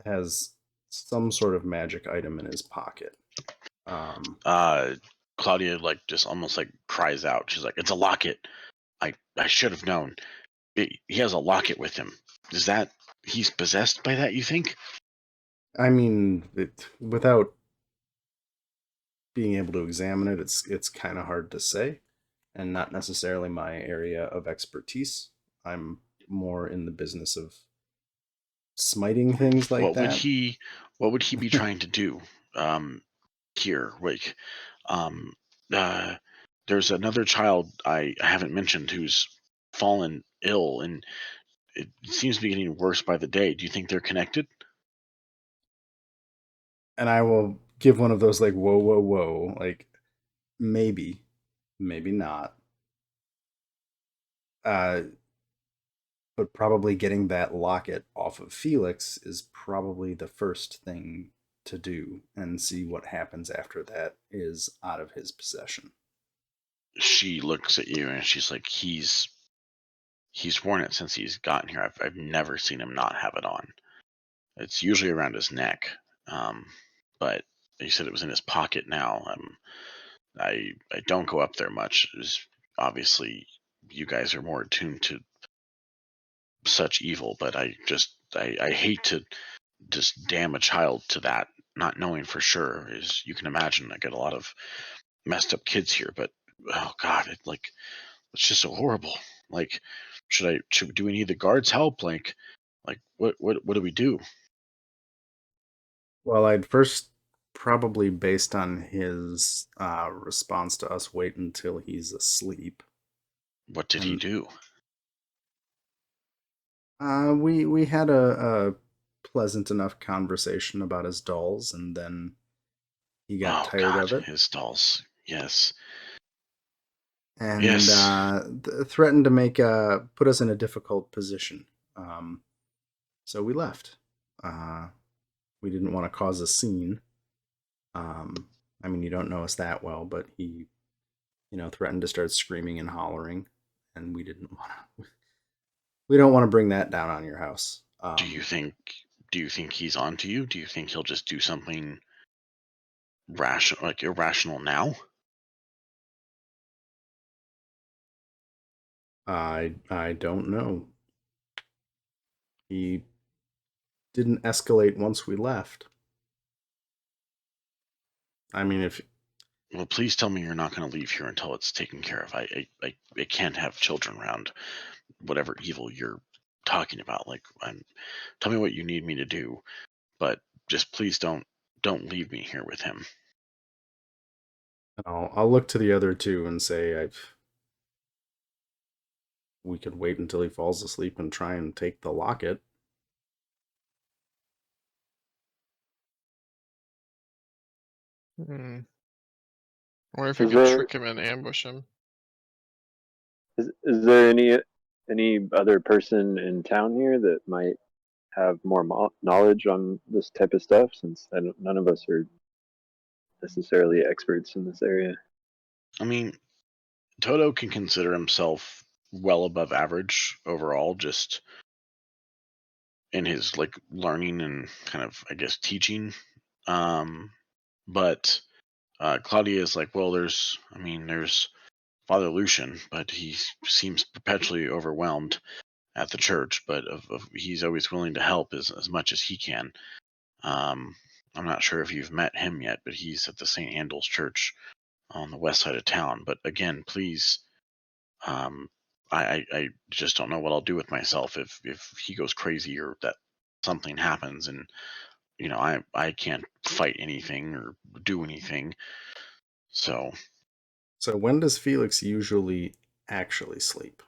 has some sort of magic item in his pocket. Claudia like just almost like cries out. She's like, "It's a locket. I should have known. He has a locket with him. Is that he's possessed by that? You think?" I mean, without being able to examine it, it's kind of hard to say, and not necessarily my area of expertise. I'm more in the business of smiting things like What would that. he? What would he be trying to do? Here, like, um, uh, there's another child I haven't mentioned who's fallen ill, and it seems to be getting worse by the day. Do you think they're connected? And I will give one of those like whoa whoa whoa, like maybe, maybe not. Uh, but probably getting that locket off of Felix is probably the first thing to do, and see what happens after that is out of his possession. She looks at you and she's like, he's worn it since he's gotten here. I've never seen him not have it on. It's usually around his neck, but you said it was in his pocket now. I don't go up there much. Obviously, you guys are more attuned to such evil, but I hate to just damn a child to that, not knowing for sure. As you can imagine, I get a lot of messed up kids here, but oh god, it's just so horrible. Like, do we need the guards' help? Like what do we do? Well, I'd first probably, based on his response to us, wait until he's asleep. What did he And do? we had a pleasant enough conversation about his dolls, and then he got Oh tired god, of it his dolls. Yes. and Yes. threatened to make put us in a difficult position. Um, so we left. We didn't want to cause a scene. I mean, you don't know us that well, but he, threatened to start screaming and hollering, and we didn't want to. We don't want to bring that down on your house. Do you think he's onto you? Do you think he'll just do something rational, like irrational now? I don't know. He didn't escalate once we left. I mean, if Well, please tell me you're not going to leave here until it's taken care of. I can't have children around whatever evil you're talking about. Like, tell me what you need me to do, but just please don't leave me here with him. I'll look to the other two and say we could wait until he falls asleep and try and take the locket. Hmm. I wonder if we Is could there trick him and ambush him. is there any other person in town here that might have more knowledge on this type of stuff? Since none of us are necessarily experts in this area. I mean, Toto can consider himself well above average overall, just in his like learning and kind of, I guess, teaching. But Claudia is like, well, there's Father Lucian, but he seems perpetually overwhelmed at the church. But he's always willing to help as much as he can. Um, I'm not sure if you've met him yet, but he's at the St. Andil's Church on the west side of town. But again, please, um, I just don't know what I'll do with myself if he goes crazy or that something happens, and I can't fight anything or do anything. So So when does Felix usually actually sleep?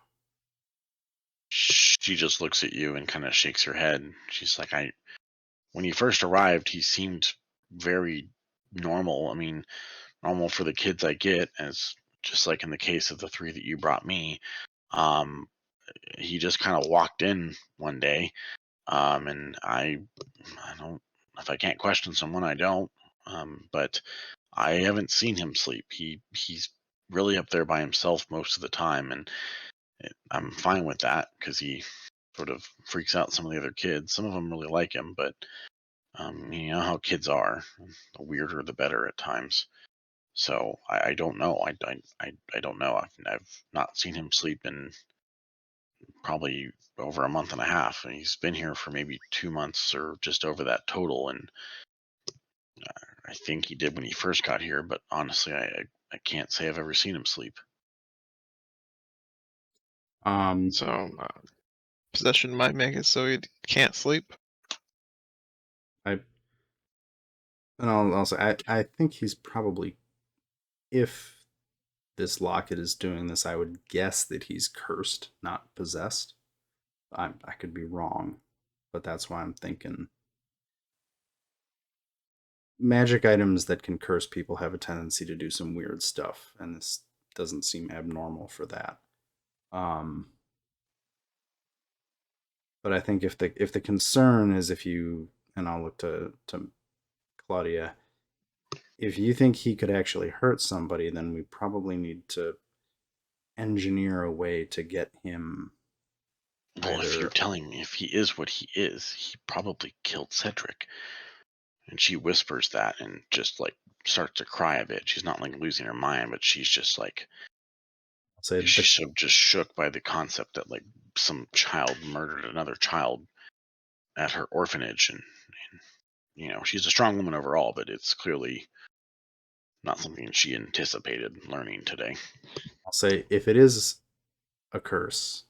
she just looks at you and kind of shakes her head. She's like, when he first arrived, he seemed very normal. I mean, normal for the kids I get, as just like in the case of the 3 that you brought me. He just kind of walked in one day, and I don't. If I can't question someone, I don't. But I haven't seen him sleep. He's really up there by himself most of the time, and I'm fine with that because he sort of freaks out some of the other kids. Some of them really like him, but you know how kids are. The weirder, the better at times. So I don't know. I don't know. I've not seen him sleep in probably over a month and a half, and he's been here for maybe 2 months or just over that total. And I think he did when he first got here, but honestly, I can't say I've ever seen him sleep. So possession might make it so he can't sleep. And I'll say, I think he's probably, if this locket is doing this, I would guess that he's cursed, not possessed. I could be wrong, but that's why I'm thinking magic items that can curse people have a tendency to do some weird stuff, and this doesn't seem abnormal for that. But I think if the concern is if you, and I'll look to Claudia, if you think he could actually hurt somebody, then we probably need to engineer a way to get him. Well, if you're telling me if he is what he is, he probably killed Cedric. And she whispers that and just like starts to cry a bit. She's not like losing her mind, but she's just like, she's so just shook by the concept that like some child murdered another child at her orphanage. And you know, she's a strong woman overall, but it's clearly not something she anticipated learning today. I'll say if it is a curse,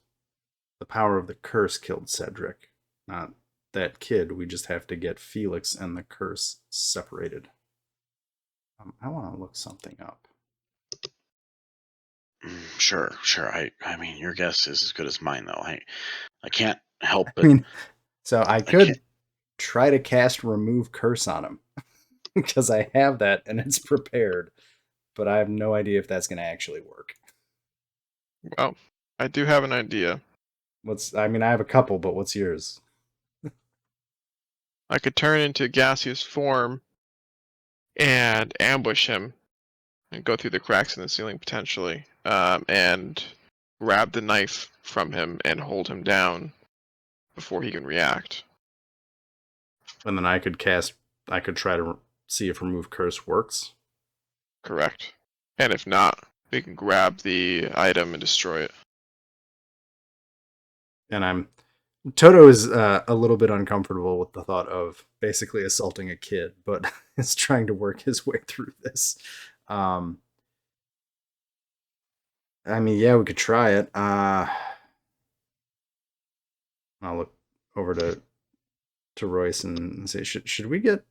the power of the curse killed Cedric, not that kid. We just have to get Felix and the curse separated. I want to look something up. Sure. I mean, your guess is as good as mine, though. I can't help but. I mean, so I could try to cast remove curse on him because I have that and it's prepared, but I have no idea if that's going to actually work. Well, I do have an idea. I have a couple, but what's yours? I could turn into gaseous form and ambush him and go through the cracks in the ceiling potentially, and grab the knife from him and hold him down before he can react. And then I could try to see if remove curse works. Correct. And if not, we can grab the item and destroy it. And Toto is a little bit uncomfortable with the thought of basically assaulting a kid, but is trying to work his way through this. Yeah, we could try it. I'll look over to Royce and say, should we get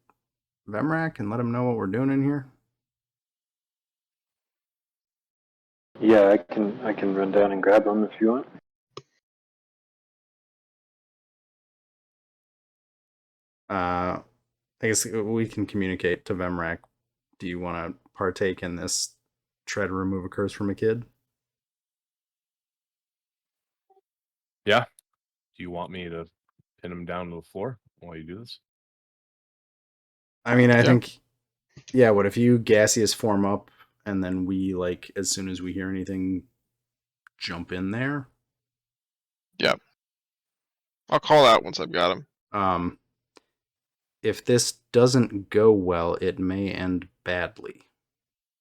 Vemrak and let him know what we're doing in here? Yeah, I can run down and grab him if you want. I guess we can communicate to Vemrak. Do you want to partake in this? Try to remove a curse from a kid? Yeah. Do you want me to pin him down to the floor while you do this? I mean, I think, yeah, what if you gaseous form up and then we, like, as soon as we hear anything, jump in there? Yep. I'll call out once I've got him. If this doesn't go well, it may end badly.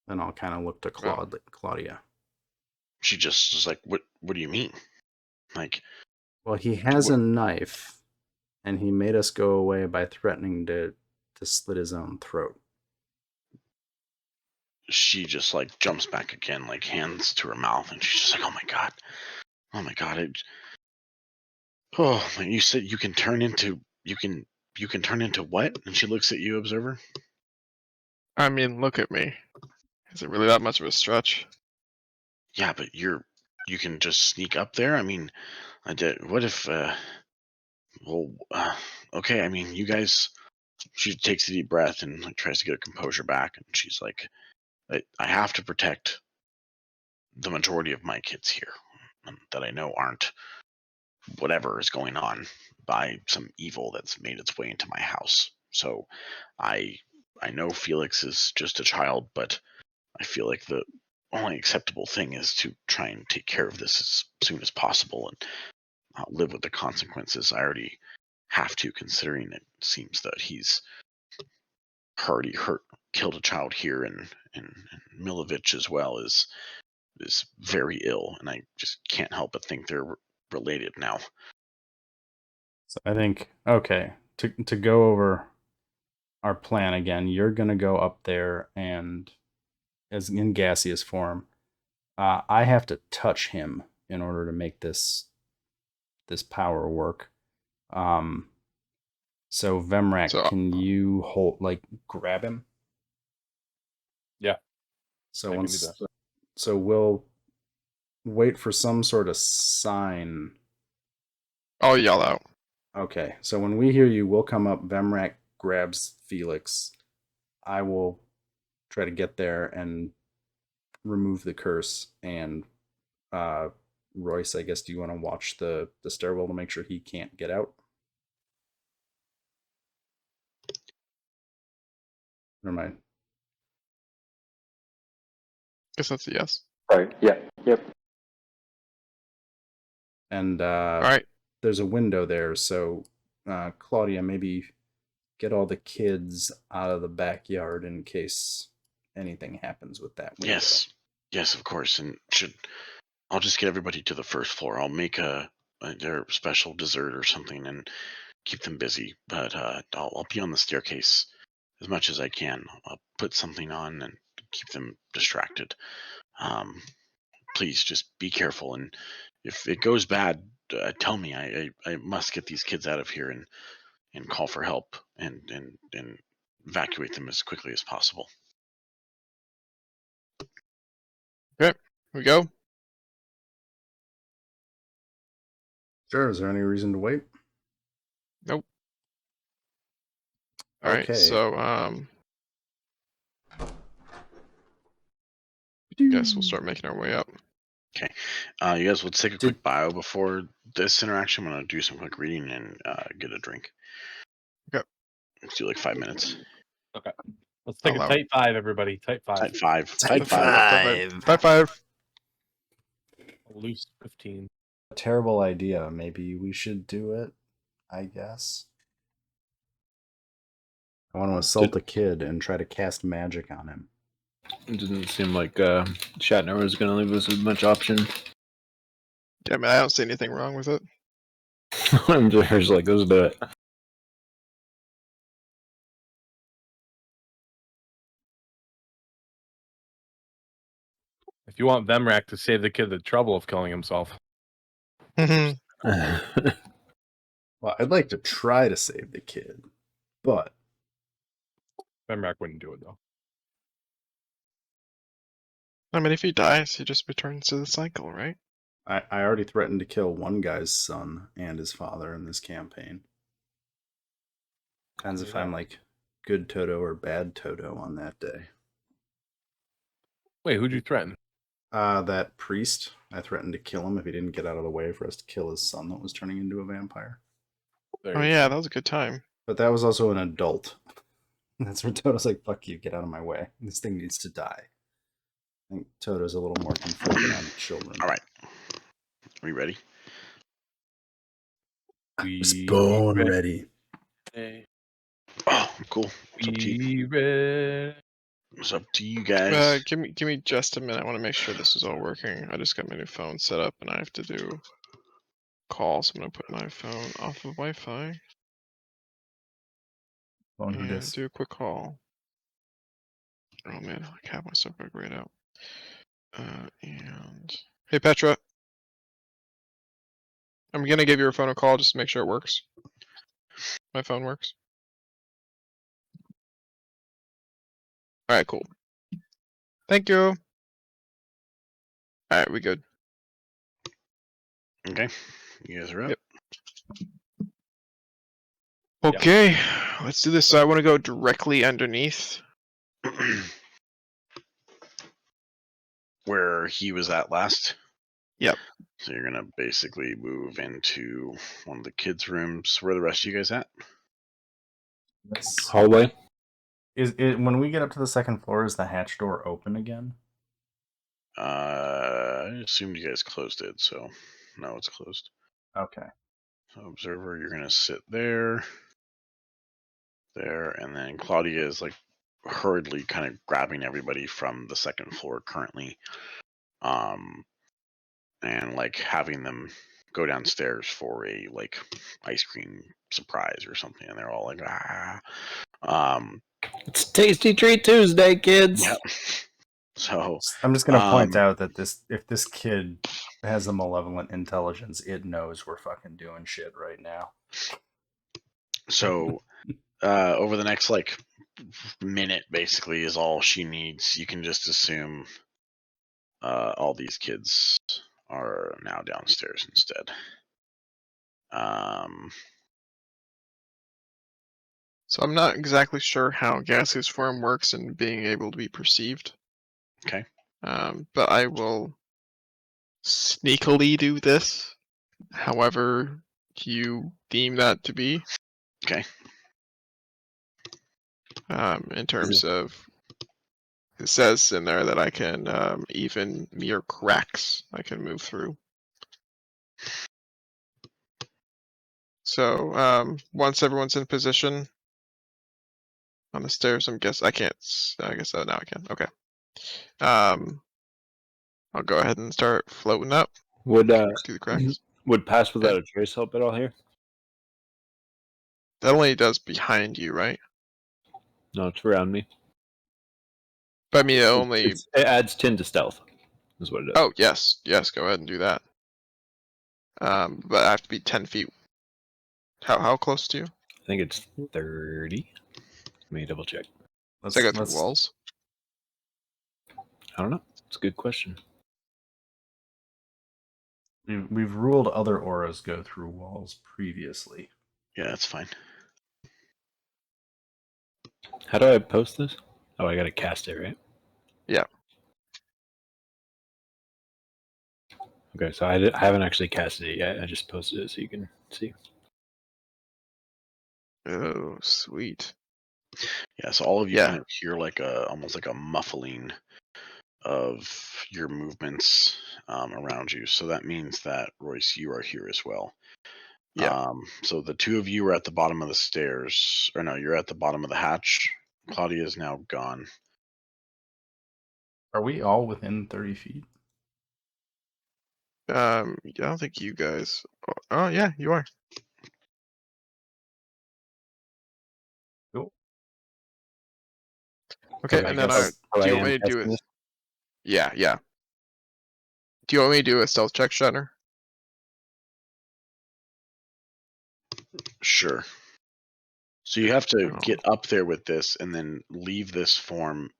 Then I'll kind of look to Claudia. She just is like, what do you mean? Like, well, he has a knife, and he made us go away by threatening to slit his own throat. She just like jumps back again, like hands to her mouth, and she's just like, oh my god. You said you can turn into what? And she looks at you, Observer. I mean, look at me. Is it really that much of a stretch? Yeah, but you can just sneak up there. I mean, what if? Okay. I mean, you guys. She takes a deep breath and like tries to get her composure back, and she's like, I have to protect the majority of my kids here that I know aren't whatever is going on by some evil that's made its way into my house. So I know Felix is just a child, but I feel like the only acceptable thing is to try and take care of this as soon as possible and live with the consequences. I already have to, considering it seems that he's already killed a child here, and Milovich as well is very ill, and I just can't help but think they're related now. So I think, okay, to go over our plan again, you're gonna go up there and, as in gaseous form, I have to touch him in order to make this power work. So Vemrak, So- can you grab him? Yeah. So I can do once, that. so we'll wait for some sort of sign. I'll yell out. Okay, so when we hear you, we'll come up. Vemrak grabs Felix. I will try to get there and remove the curse. And Royce, I guess, do you want to watch the stairwell to make sure he can't get out? Never mind. Guess that's a yes. Right. Yeah. Yep. And All right. there's a window there, so Claudia, maybe get all the kids out of the backyard in case anything happens with that window. Yes, of course. And I'll just get everybody to the first floor. I'll make their special dessert or something and keep them busy. But I'll be on the staircase as much as I can. I'll put something on and keep them distracted. Please just be careful, and if it goes bad, tell me. I must get these kids out of here and call for help and evacuate them as quickly as possible. Here we go. Sure. Is there any reason to wait? Nope. All right. Okay. So guess we'll start making our way up. Okay. You guys, let's take a quick bio before this interaction. I'm gonna do some quick reading and get a drink. Okay. Let's do like 5 minutes. Okay. Let's take a tight 5, everybody. Tight 5. Type 5. Type Type 5. 5. High five. Loose 15. A terrible idea. Maybe we should do it, I guess. I want to assault a kid and try to cast magic on him. It doesn't seem like Shatner was going to leave us with much option. Yeah, man, I don't see anything wrong with it. I'm just like, let's do it. If you want Vemrak to save the kid the trouble of killing himself. Well, I'd like to try to save the kid, but Vemrak wouldn't do it, though. I mean, if he dies, he just returns to the cycle, right? I already threatened to kill one guy's son and his father in this campaign. Depends if I'm like good Toto or bad Toto on that day. Wait, who'd you threaten? That priest. I threatened to kill him if he didn't get out of the way for us to kill his son that was turning into a vampire. Oh yeah, that was a good time. But that was also an adult. That's where Toto's like, fuck you, get out of my way. This thing needs to die. I think Toto's a little more conflicted on children. All right. Are we ready? I was born ready. Oh, cool. It's up to you. It's up to you guys. Give me just a minute. I want to make sure this is all working. I just got my new phone set up, and I have to do calls. So I'm gonna put my phone off of Wi-Fi and do a quick call. Oh man, I have my stuff grayed out. And hey Petra, I'm gonna give your phone a call just to make sure it works. My phone works. All right, cool. Thank you. All right, we good. Okay. You guys are up. Yep. Okay, let's do this. So I want to go directly underneath. where he was at last? Yep. So you're gonna basically move into one of the kids' rooms. Where are the rest of you guys at? Hallway. Is it when we get up to the second floor? Is the hatch door open again? I assumed you guys closed it, so no, it's closed. Okay. So observer, you're gonna sit there, and then Claudia is like hurriedly kind of grabbing everybody from the second floor currently, and like having them go downstairs for a like ice cream surprise or something, and they're all like, ah. It's Tasty Treat Tuesday, kids. Yep. So I'm just gonna point out that if this kid has a malevolent intelligence, it knows we're fucking doing shit right now. So over the next like minute basically is all she needs. You can just assume all these kids are now downstairs instead. So I'm not exactly sure how gaseous form works and being able to be perceived. Okay. But I will sneakily do this, however you deem that to be. Okay. In terms of, it says in there that I can even mere cracks I can move through. So once everyone's in position on the stairs, I guess I can't. I guess now I can. Okay. I'll go ahead and start floating up Would through the cracks. would pass without a trace help at all here? That only does behind you, right? No, it's around me. But I mean, it only. It adds 10 to stealth. Is what it does. Oh yes, go ahead and do that. But I have to be 10 feet. How close to you? I think it's 30. Let me double check. Let's go through walls. I don't know. It's a good question. We've ruled other auras go through walls previously. Yeah, that's fine. How do I post this? Oh, I gotta cast it, right? Yeah. Okay, so I haven't actually casted it yet. I just posted it so you can see. Oh, sweet. Yeah, so all of you kind of hear like almost like a muffling of your movements around you. So that means that, Royce, you are here as well. Yeah. So the two of you are at the bottom of the stairs. Or no, you're at the bottom of the hatch. Claudia is now gone. Are we all within 30 feet? I don't think you guys. Oh yeah, you are. Cool. Okay, Okay, and then guess- do you I want me am to do casting it? this? Yeah. Do you want me to do a stealth check, Shatner? Sure. So you have to Oh. get up there with this and then leave this form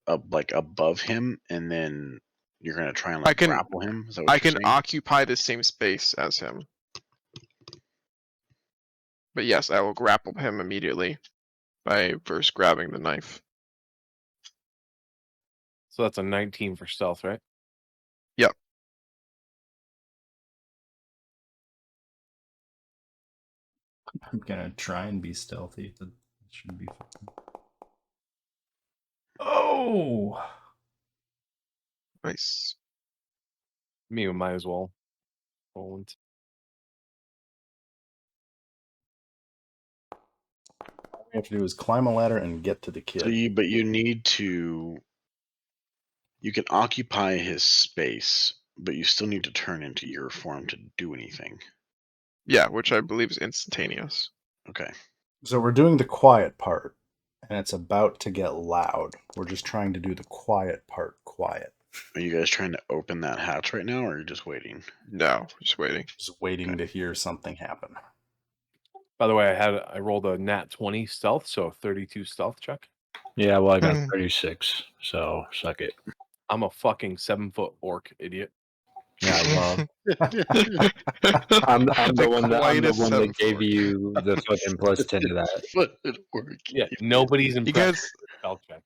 up like above him, and then you're gonna try and like grapple him. Is that what I you're can saying? occupy the same space as him. But yes, I will grapple him immediately by first grabbing the knife. So that's a 19 for stealth, right? Yep. I'm gonna try and be stealthy. That should be fun. Oh! Nice. Me, might as well. Won't. All we have to do is climb a ladder and get to the kid. So you need to. You can occupy his space, but you still need to turn into your form to do anything. Yeah, which I believe is instantaneous. Okay. So we're doing the quiet part, and it's about to get loud. We're just trying to do the quiet part quiet. Are you guys trying to open that hatch right now, or are you just waiting? No, just waiting. Just waiting to hear something happen. By the way, I rolled a nat 20 stealth, so a 32 stealth check. Yeah, well, I got 36, so suck it. I'm a fucking 7-foot orc idiot. Yeah, well, I'm the one that gave you the fucking plus 10 to that. Yeah, nobody's You impressed guys, with the stealth check.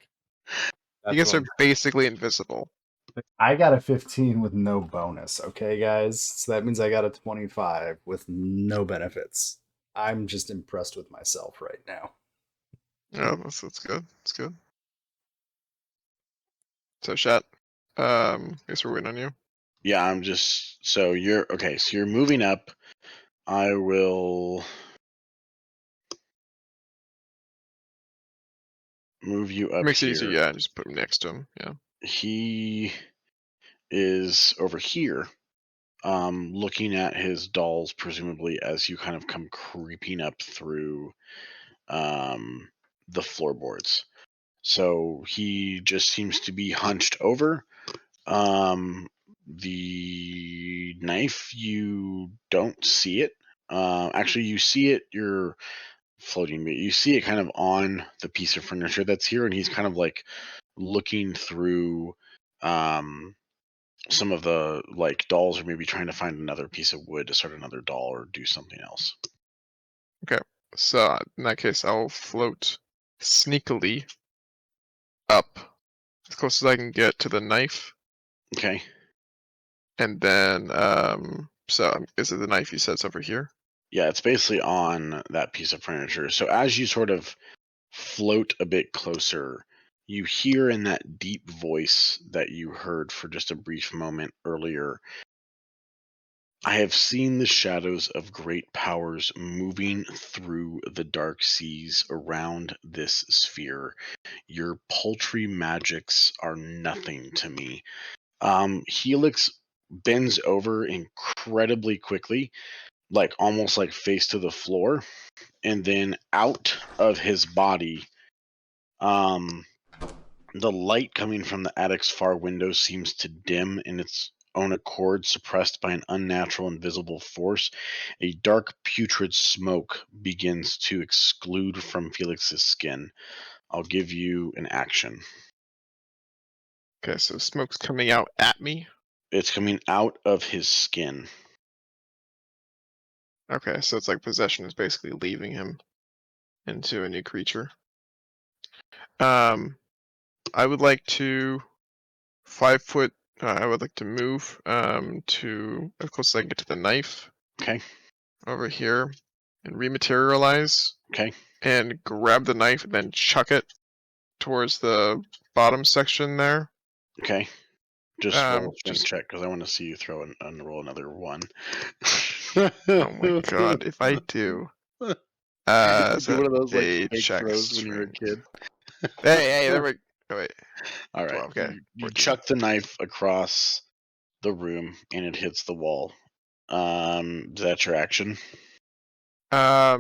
you guys are basically invisible. I got a 15 with no bonus. Okay, guys. So that means I got a 25 with no benefits. I'm just impressed with myself right now. Yeah, that's good. That's good. So, Shat, guess we're waiting on you. Yeah, I'm just so you're okay. So you're moving up. I will move you up Makes it here. easier, yeah. Just put him next to him. Yeah. He is over here, looking at his dolls, presumably as you kind of come creeping up through the floorboards. So he just seems to be hunched over. The knife, you don't see it. Actually, you see it. You're floating, but you see it kind of on the piece of furniture that's here, and he's kind of like looking through some of the like dolls, or maybe trying to find another piece of wood to start another doll or do something else. So in that case, I'll float sneakily up as close as I can get to the knife, Okay. and then so is it the knife you said's over here? Yeah, it's basically on that piece of furniture. So as you sort of float a bit closer, you hear in that deep voice that you heard for just a brief moment earlier, I have seen the shadows of great powers moving through the dark seas around this sphere. Your paltry magics are nothing to me. Helix bends over incredibly quickly, like almost like face to the floor, and then out of his body, the light coming from the attic's far window seems to dim in its own accord, suppressed by an unnatural invisible force. A dark putrid smoke begins to exclude from Felix's skin. I'll give you an action. Okay, so smoke's coming out at me. It's coming out of his skin. Okay, so it's like possession is basically leaving him into a new creature. I would like to 5 foot. I would like to move to as close as I can get to the knife. Okay. Over here, and rematerialize. Okay. And grab the knife and then chuck it towards the bottom section there. Okay. Just roll a strength Just check because I want to see you throw and roll another one. oh my god! If I do, Do so one of those like a fake check throws when you were a strength. kid. Hey, there we. Oh wait. All right. 12, okay. You 14. chuck the knife across the room and it hits the wall. Is that your action? I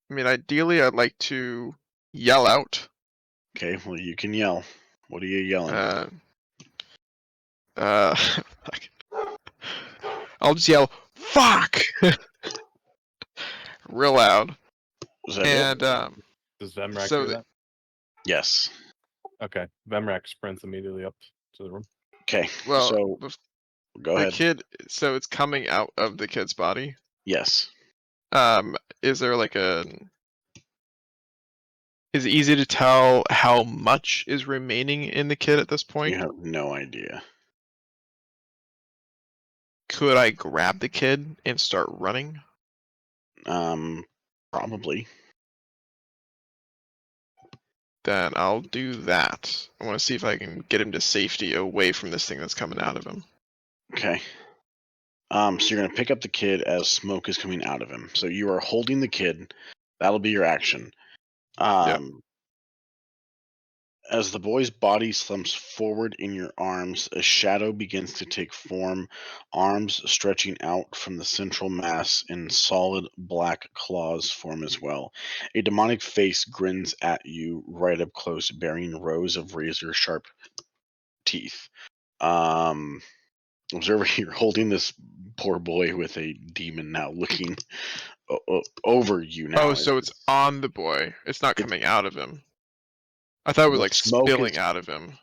mean, ideally, I'd like to yell out. Okay. Well, you can yell. What are you yelling? I'll just yell, "Fuck!" real loud. Was that And Does Vemrak so do that? Yes. Okay. Vemrak sprints immediately up to the room. Okay. well, So go the ahead. kid. So it's coming out of the kid's body. Yes. Is there like is it easy to tell how much is remaining in the kid at this point? You have no idea. Could I grab the kid and start running? Probably. Then I'll do that. I want to see if I can get him to safety away from this thing that's coming out of him. Okay. So you're gonna pick up the kid as smoke is coming out of him. So you are holding the kid. That'll be your action. As the boy's body slumps forward in your arms, a shadow begins to take form, arms stretching out from the central mass, and solid black claws form as well. A demonic face grins at you right up close, bearing rows of razor-sharp teeth. Observer, you're holding this poor boy with a demon now looking over you now. Oh, so it's on the boy. It's not coming out of him. I thought it was The like smoke spilling is- out of him.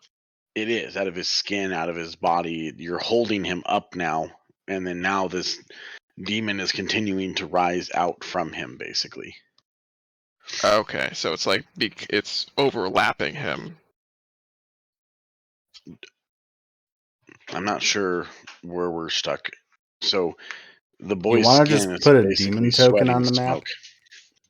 It is out of his skin, out of his body. You're holding him up now, and then now this demon is continuing to rise out from him, basically. Okay, so it's like it's overlapping him. I'm not sure where we're stuck. So the You boy's want to skin just is put a basically demon token sweating on the map? smoke.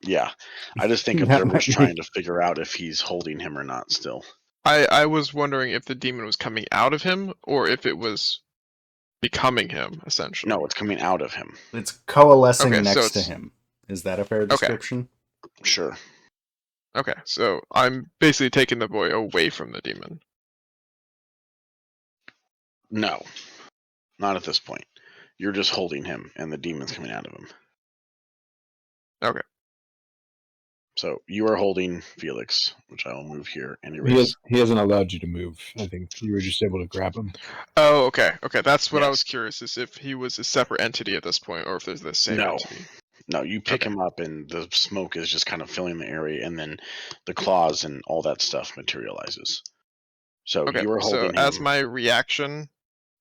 Yeah, I just think That Observer's might trying make- to figure out if he's holding him or not still. I was wondering if the demon was coming out of him or if it was becoming him, essentially. No, it's coming out of him. It's coalescing Okay, so next to it's- him. Is that a fair description? Sure. Okay, so I'm basically taking the boy away from the demon. No, not at this point. You're just holding him, and the demon's coming out of him. Okay. So you are holding Felix, which I will move here and erase. He hasn't allowed you to move. I think you were just able to grab him. Oh, okay. Okay, that's what I was Yes. curious, is if he was a separate entity at this point, or if there's the same No. entity. No, you pick Okay. him up, and the smoke is just kind of filling the area, and then the claws and all that stuff materializes. So Okay, you are so holding as him. my reaction,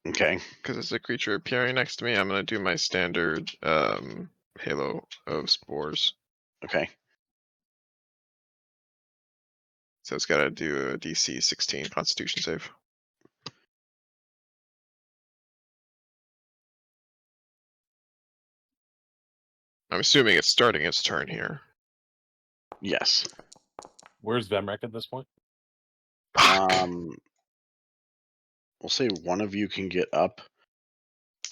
Okay. because it's a creature appearing next to me, I'm going to do my standard Halo of Spores. Okay. So it's got to do a DC 16 Constitution save. I'm assuming it's starting its turn here. Yes. Where's Vemrek at this point? We'll say one of you can get up.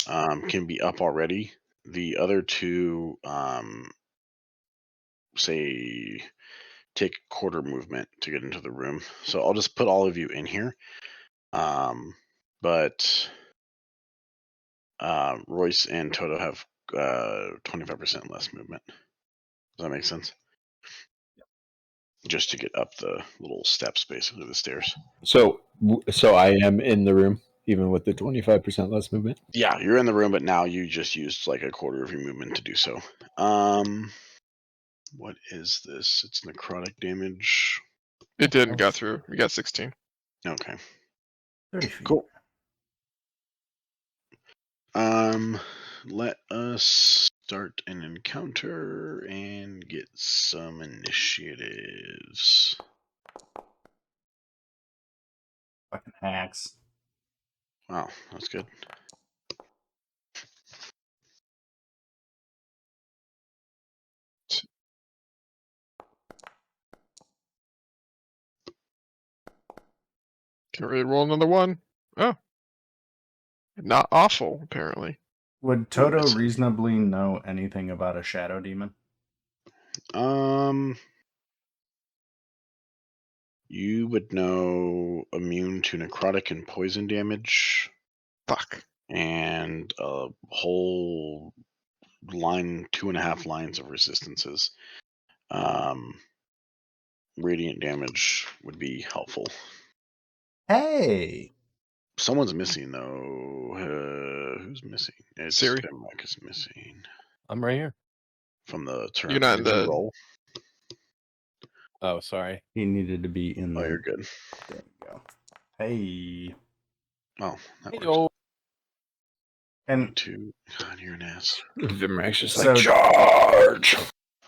Can be up already. The other two, say, take quarter movement to get into the room. So I'll just put all of you in here. But Royce and Toto have 25% less movement. Does that make sense? Just to get up the little steps, basically the stairs. So I am in the room, even with the 25% less movement. Yeah, you're in the room, but now you just used like a quarter of your movement to do so. What is this? It's necrotic damage. It didn't go through. We got 16. Okay. 30 feet. Cool. Let us start an encounter and get some initiatives. Fucking hacks. Wow, that's good. Can we roll another one? Oh. Not awful, apparently. Would Toto reasonably know anything about a shadow demon? You would know immune to necrotic and poison damage, Fuck. and a whole line, 2.5 lines of resistances. Radiant damage would be helpful. Hey! Someone's missing though. Who's missing? It's Siri. Vemrek is missing I'm right here. from the turn. You're not in Did you the- roll? Oh, sorry. He needed to be in Oh, the... you're good. There you go. Hey. Oh, that Hey, works. yo. And Two. God, you're an ass. Vimrak's just So- like, charge!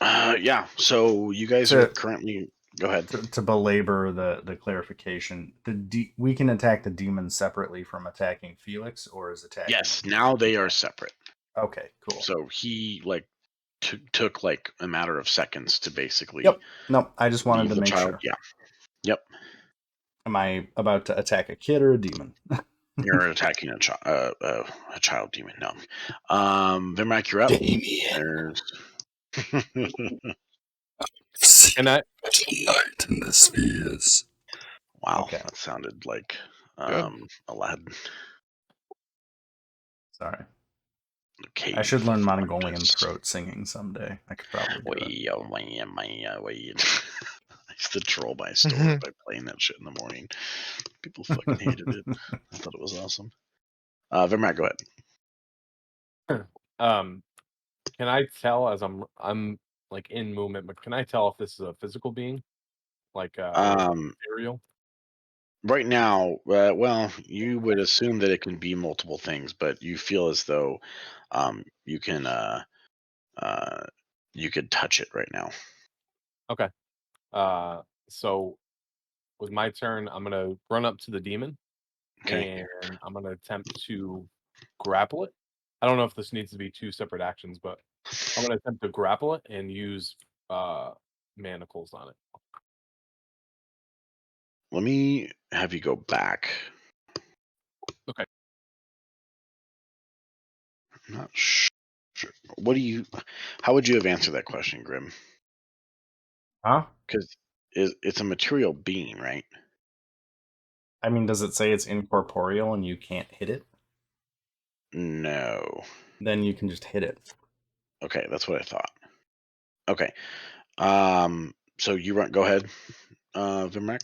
Yeah. So you guys To- are currently. Go ahead. to belabor the clarification, we can attack the demon separately from attacking Felix, or is attacking... Yes. Now they are separate. Okay, cool. So he like took like a matter of seconds to basically. Yep. No, I just wanted leave to the make child. sure. Yeah. Yep. Am I about to attack a kid or a demon? You're attacking a child demon. No. Vimrak, you're up. There's. And I Light in the spheres. Wow, Okay. that sounded like Good. Aladdin. Sorry. Okay. I should learn Mongolian throat singing someday. I could probably do it. I used to troll my store by playing that shit in the morning. People fucking hated it. I thought it was awesome. Vimrak, go ahead. can I tell as I'm like in movement, but can I tell if this is a physical being? Like material? Right now, well, you would assume that it can be multiple things, but you feel as though you can you could touch it right now. Okay. So with my turn, I'm gonna run up to the demon Okay. and I'm gonna attempt to grapple it. I don't know if this needs to be 2 separate actions, but I'm gonna attempt to grapple it and use manacles on it. Let me have you go back. Okay. I'm not sure. What do you? How would you have answered that question, Grim? Huh? Because it's a material being, right? I mean, does it say it's incorporeal and you can't hit it? No. Then you can just hit it. Okay, that's what I thought. Okay. So you run. Go ahead, Vimrak.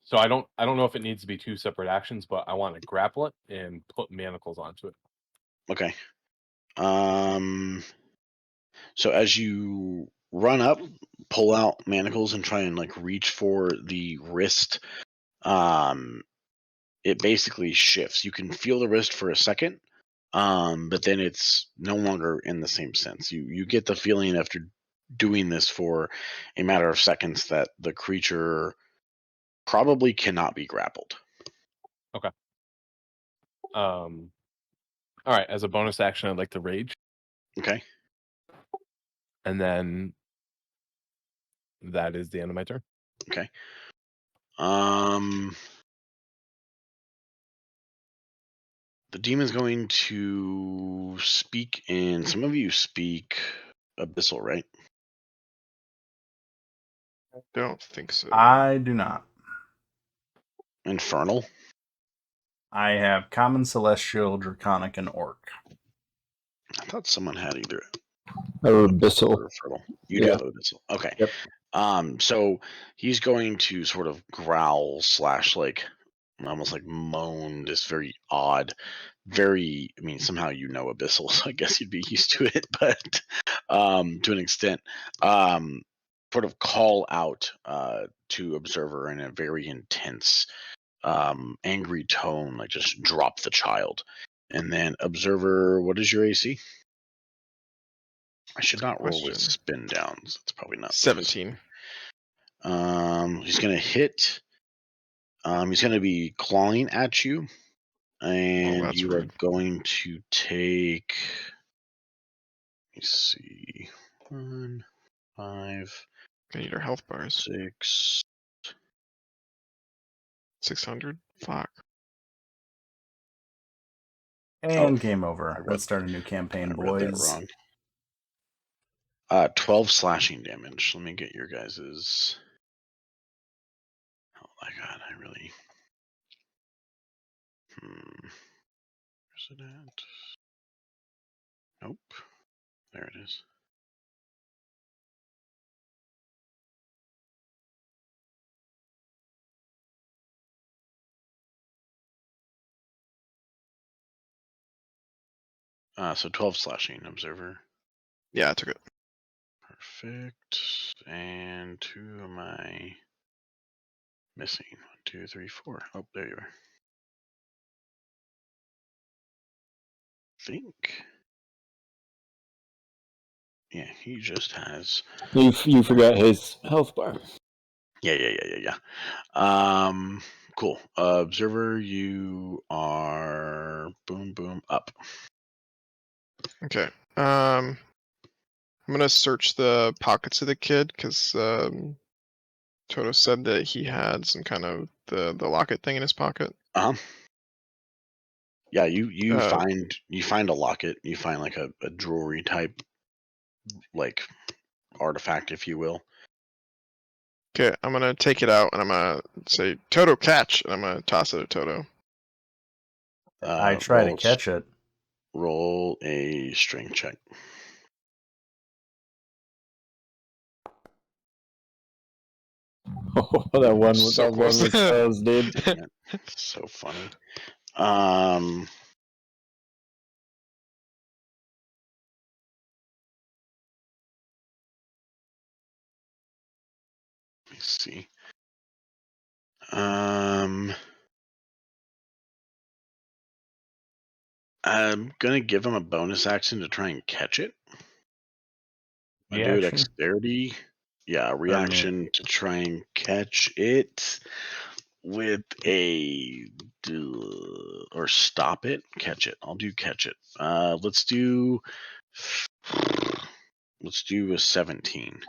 So I don't know if it needs to be 2 separate actions, but I want to grapple it and put manacles onto it. Okay. So as you run up, pull out manacles and try and like reach for the wrist, it basically shifts. You can feel the wrist for a second, but then it's no longer in the same sense. You get the feeling after doing this for a matter of seconds that the creature probably cannot be grappled. Okay. All right. As a bonus action, I'd like to rage, Okay. and then that is the end of my turn. Okay. The demon's going to speak in. Some of you speak Abyssal, right? Don't think so. I do not. Infernal. I have Common, Celestial, Draconic, and Orc. I thought someone had either Abyssal. or Infernal. You do Yeah. have Abyssal. Okay. Yep. So he's going to sort of growl / like almost like moan, this very odd, very, I mean, somehow you know Abyssal, so I guess you'd be used to it, but to an extent, sort of call out to Observer in a very intense, angry tone, like just drop the child. And then Observer, what is your AC? I should not roll with Question. spin downs. It's probably not 17. He's gonna hit. He's gonna be clawing at you, and that's you are rude. going to take. Let me see. 1, 5, I need our health bars. 6. 600? Fuck. And Oh, game I over. read- Let's start a new campaign, I read that boys. wrong. 12 slashing damage. Let me get your guys's. Oh my god, I really. Where's it at? Nope. There it is. So 12 slashing, Observer. Yeah, I took it. Perfect. And 2 am I missing? 1, 2, 3, 4. Oh, there you are. Think. Yeah, he just has. You forgot his health bar. Yeah. Cool. Observer, you are boom up. Okay. I'm gonna search the pockets of the kid because Toto said that he had some kind of the locket thing in his pocket. Yeah, you find a locket. You find like a jewelry type, like artifact, if you will. Okay, I'm gonna take it out and I'm gonna say Toto catch, and I'm gonna toss it at Toto. I try to catch it. Roll a strength check. Oh, that one So was close. close, dude. So funny. Let me see. I'm gonna give him a bonus action to try and catch it. I do Reaction? dexterity. Yeah, reaction to try and catch it. with a or stop it, catch it. I'll do catch it. Let's do a 17.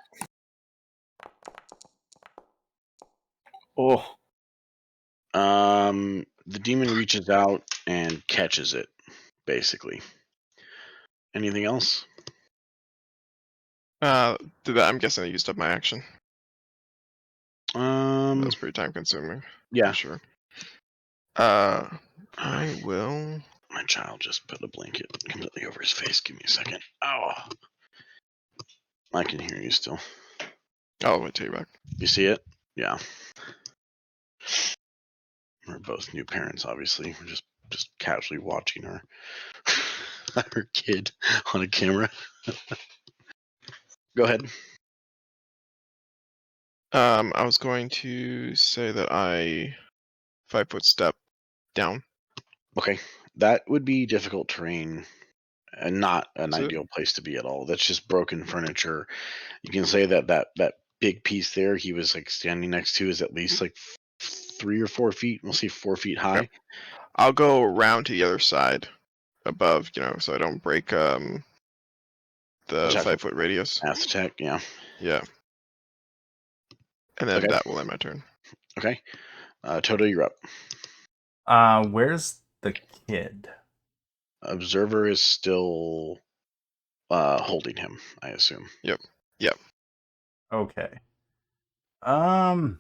Oh, The demon reaches out and catches it, basically. Anything else? Did that? I'm guessing I used up my action. That was pretty time consuming. Yeah. For sure. I will. My child just put a blanket completely over his face. Give me a second. Oh, I can hear you still. Oh, wait, take it back. You see it? Yeah. We're both new parents, obviously. We're just casually watching our our kid on a camera. Go ahead. I was going to say that I 5-foot step down. Okay, that would be difficult terrain and not an Is it? ideal place to be at all. That's just broken furniture. You can say that big piece there he was like standing next to is at least like 3 or 4 feet. We'll see 4 feet high. Yep. I'll go around to the other side above, so I don't break the Attack 5-foot radius. Mass attack, yeah. Yeah. And then Okay. that will end my turn. Okay. Toto, you're up. Where's the kid? Observer is still holding him, I assume. Yep. Okay. And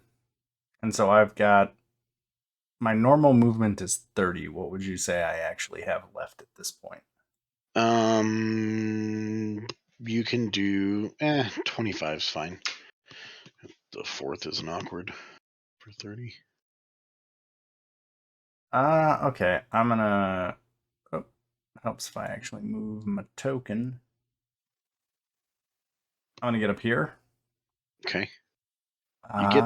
so I've got my normal movement is 30. What would you say I actually have left at this point? You can do 25 is fine. The 4th isn't awkward for 30. Okay. I'm gonna. Oh, helps if I actually move my token. I'm gonna get up here. Okay. You get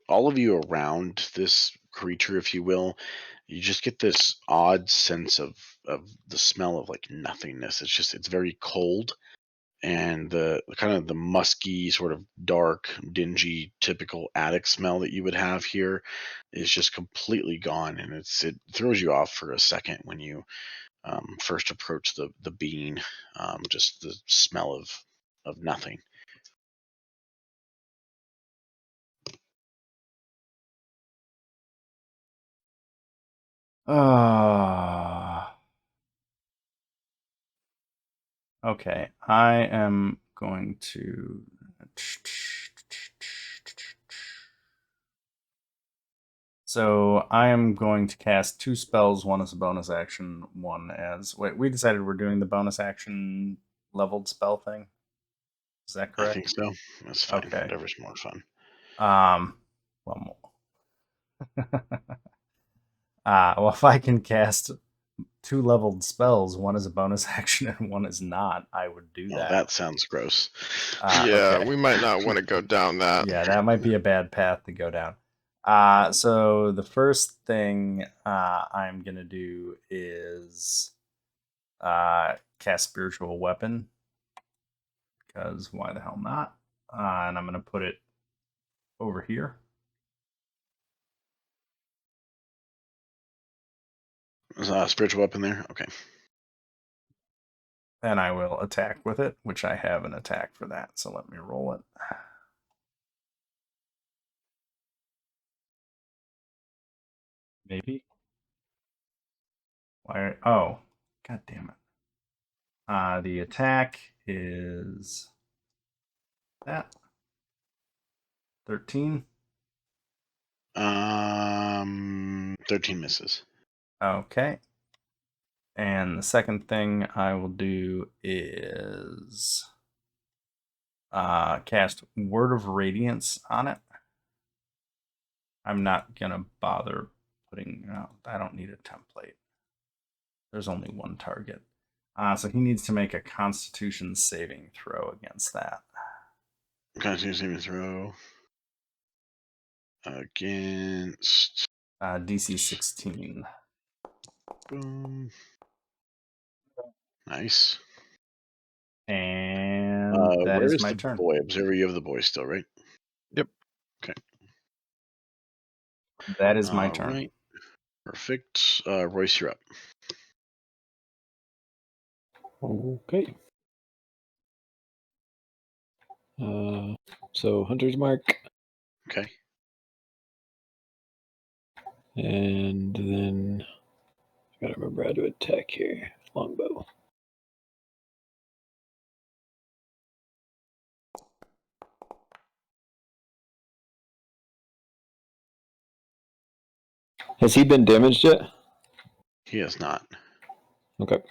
all of you around this creature, if you will, you just get this odd sense of the smell of like nothingness. It's very cold, and the kind of the musky, sort of dark, dingy, typical attic smell that you would have here is just completely gone, and it throws you off for a second when you first approach the being. Just the smell of nothing. Okay, I am going to. So I am going to cast 2 spells. One as a bonus action. One as wait. We decided we're doing the bonus action leveled spell thing. Is that correct? I think so. That's fine. Okay. Whatever's more fun. One more. Well, if I can cast 2 leveled spells, one is a bonus action and one is not, I would do Oh, that. that sounds gross. Yeah, Okay. we might not want to go down that. Yeah, that might be a bad path to go down. So the first thing I'm gonna do is cast Spiritual Weapon, because why the hell not? And I'm gonna put it over here. Is a spiritual weapon there? Okay. And I will attack with it, which I have an attack for that. So let me roll it. Maybe. Why? Oh, god damn it. The attack is that 13. 13 misses. Okay. And the second thing I will do is cast Word of Radiance on it. I'm not gonna bother putting. I don't need a template. There's only one target. So he needs to make a Constitution saving throw against that. Constitution saving throw against DC 16. Boom. Nice. And that where is is my the turn. boy? Observer, you have the boy still, right? Yep. Okay. That is my turn. Right. Perfect. Royce, you're up. Okay. So Hunter's Mark, Okay. and then I gotta remember how to attack here. Longbow. Has he been damaged yet? He has not. Okay.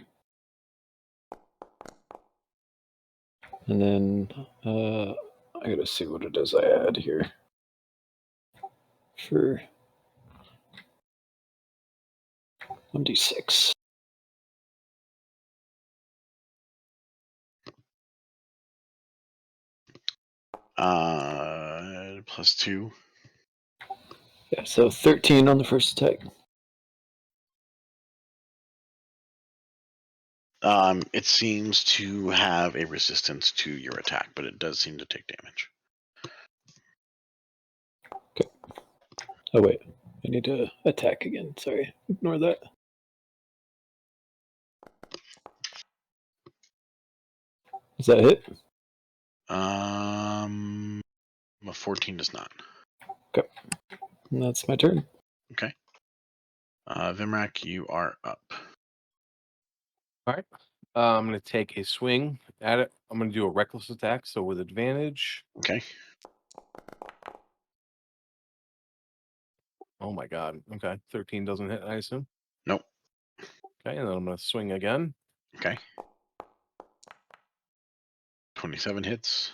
And then I gotta see what it is I add here. For 1d6. +2. Yeah, so 13 on the first attack. It seems to have a resistance to your attack, but it does seem to take damage. Oh wait, I need to attack again. Sorry, ignore that. Does that hit? A 14 does not. Okay, and that's my turn. Okay. Vimrak, you are up. All right. I'm going to take a swing at it. I'm going to do a reckless attack, so with advantage. Okay. Oh my god. Okay. 13 doesn't hit, I assume. Nope. Okay, and then I'm going to swing again. Okay. 27 hits.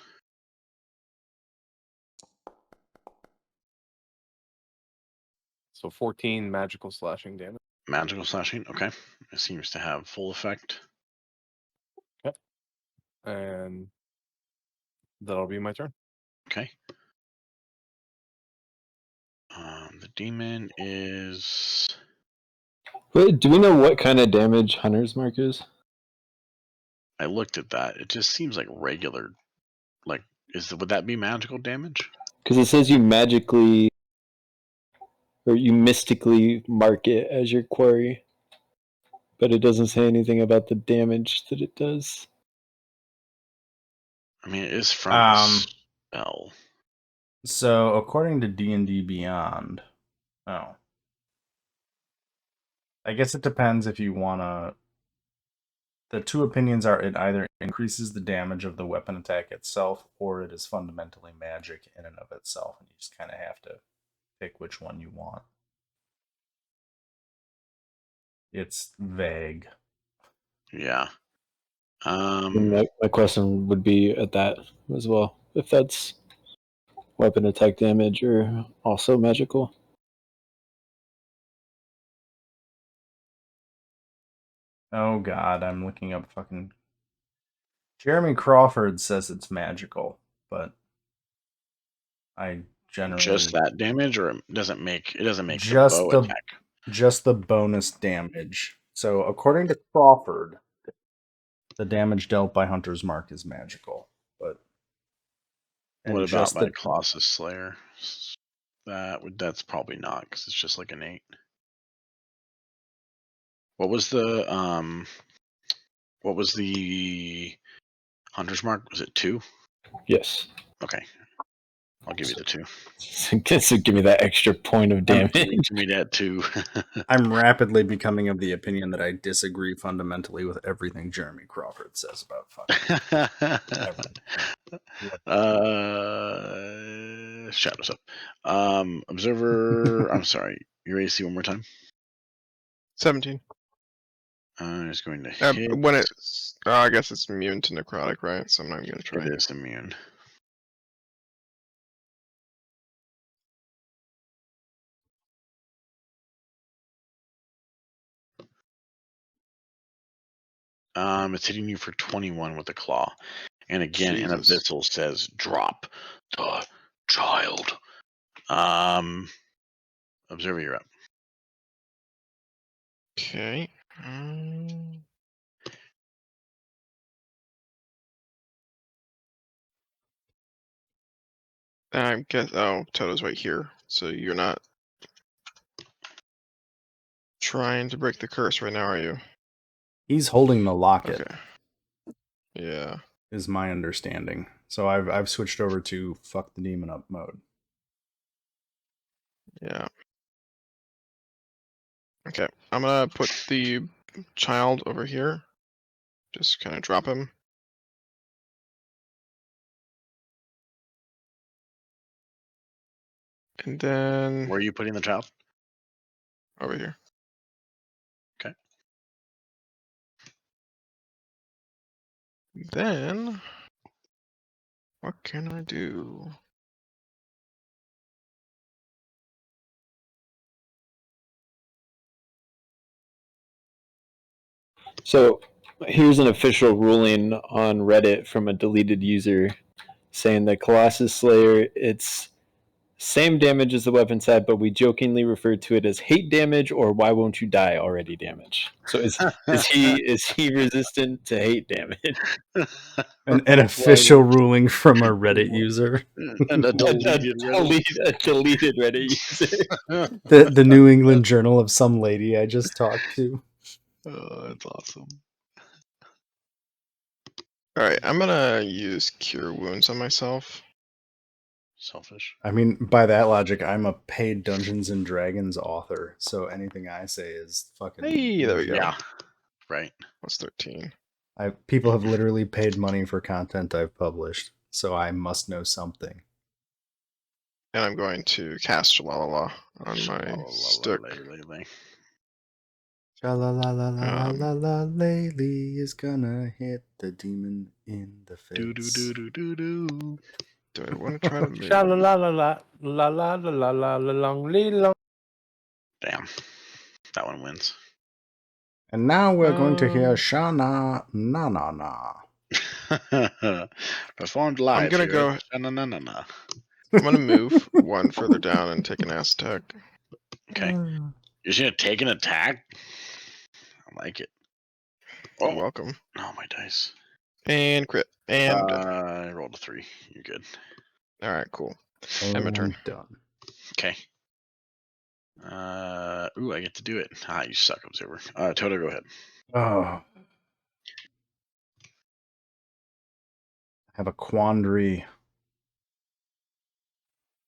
So 14 magical slashing damage. Magical slashing. Okay. It seems to have full effect. And that'll be my turn. Okay. The demon is. Wait, do we know what kind of damage Hunter's Mark is? I looked at that. It just seems like regular. Like, would that be magical damage? Because it says you magically or you mystically mark it as your quarry, but it doesn't say anything about the damage that it does. I mean, it is from a spell. So according to D&D Beyond, I guess it depends if you want to. The two opinions are it either increases the damage of the weapon attack itself, or it is fundamentally magic in and of itself, and you just kind of have to pick which one you want. It's vague. Yeah. And my question would be at that as well, if that's weapon attack damage or also magical. Oh god, I'm looking up fucking. Jeremy Crawford says it's magical, but I generally just that damage, or it doesn't make the just bow the attack. just the bonus damage. So according to Crawford, the damage dealt by Hunter's Mark is magical, but What about just by Colossus Slayer? That's probably not, because it's just like an 8. What was the Hunter's Mark? Was it 2? Yes. Okay. I'll give you the 2. So give me that extra point of damage. Give me that 2. I'm rapidly becoming of the opinion that I disagree fundamentally with everything Jeremy Crawford says about fucking everything. Shadows up. Observer. I'm sorry. You ready to see one more time? 17. It's going to hit. When it's, I guess it's immune to necrotic, right? So I'm not even gonna try. It is immune. It's hitting you for 21 with a claw, and again, an Jesus. abyssal says, "Drop the child." Observer, you're up. Okay. I guess. Oh, Toto's right here. So you're not trying to break the curse right now, are you? He's holding the locket, Okay. Yeah. is my understanding. So I've switched over to fuck the demon up mode. Yeah. Okay. I'm gonna put the child over here. Just kind of drop him. And then Where are you putting the child? over here. Okay. Then what can I do? So here's an official ruling on Reddit from a deleted user saying that Colossus Slayer, it's same damage as the weapon side, but we jokingly refer to it as hate damage or why won't you die already damage. So is he resistant to hate damage? An official ruling from a Reddit user. And a deleted A deleted Reddit user. The New England Journal of some lady I just talked to. Oh, that's awesome. Alright, I'm gonna use Cure Wounds on myself. Selfish. I mean, by that logic, I'm a paid Dungeons and Dragons author, so anything I say is fucking. Hey, there we go. Yeah. Right. Plus 13. People have literally paid money for content I've published, so I must know something. And I'm going to cast Shalala on my stick. Cha-la-la-la-la-la-la, Laylee is gonna hit the demon in the face. Do do do do do do. Do I want to try to move? Sha la la la la la la la la la la long lee long. Damn. That one wins. And now we're going to hear Shana Na Na Na. Performed live. I'm gonna here go- at Sha-na-na-na-na. I'm gonna move one further down and take an ass attack. Okay. You're just gonna take an attack? I like it. You're Oh, welcome. oh my dice. And crit. And I'm dead. I rolled a 3. You're good. Alright, cool. Oh, End my turn. I'm done. Okay. Ooh, I get to do it. Ah, you suck, Observer. Toto, go ahead. Oh. I have a quandary.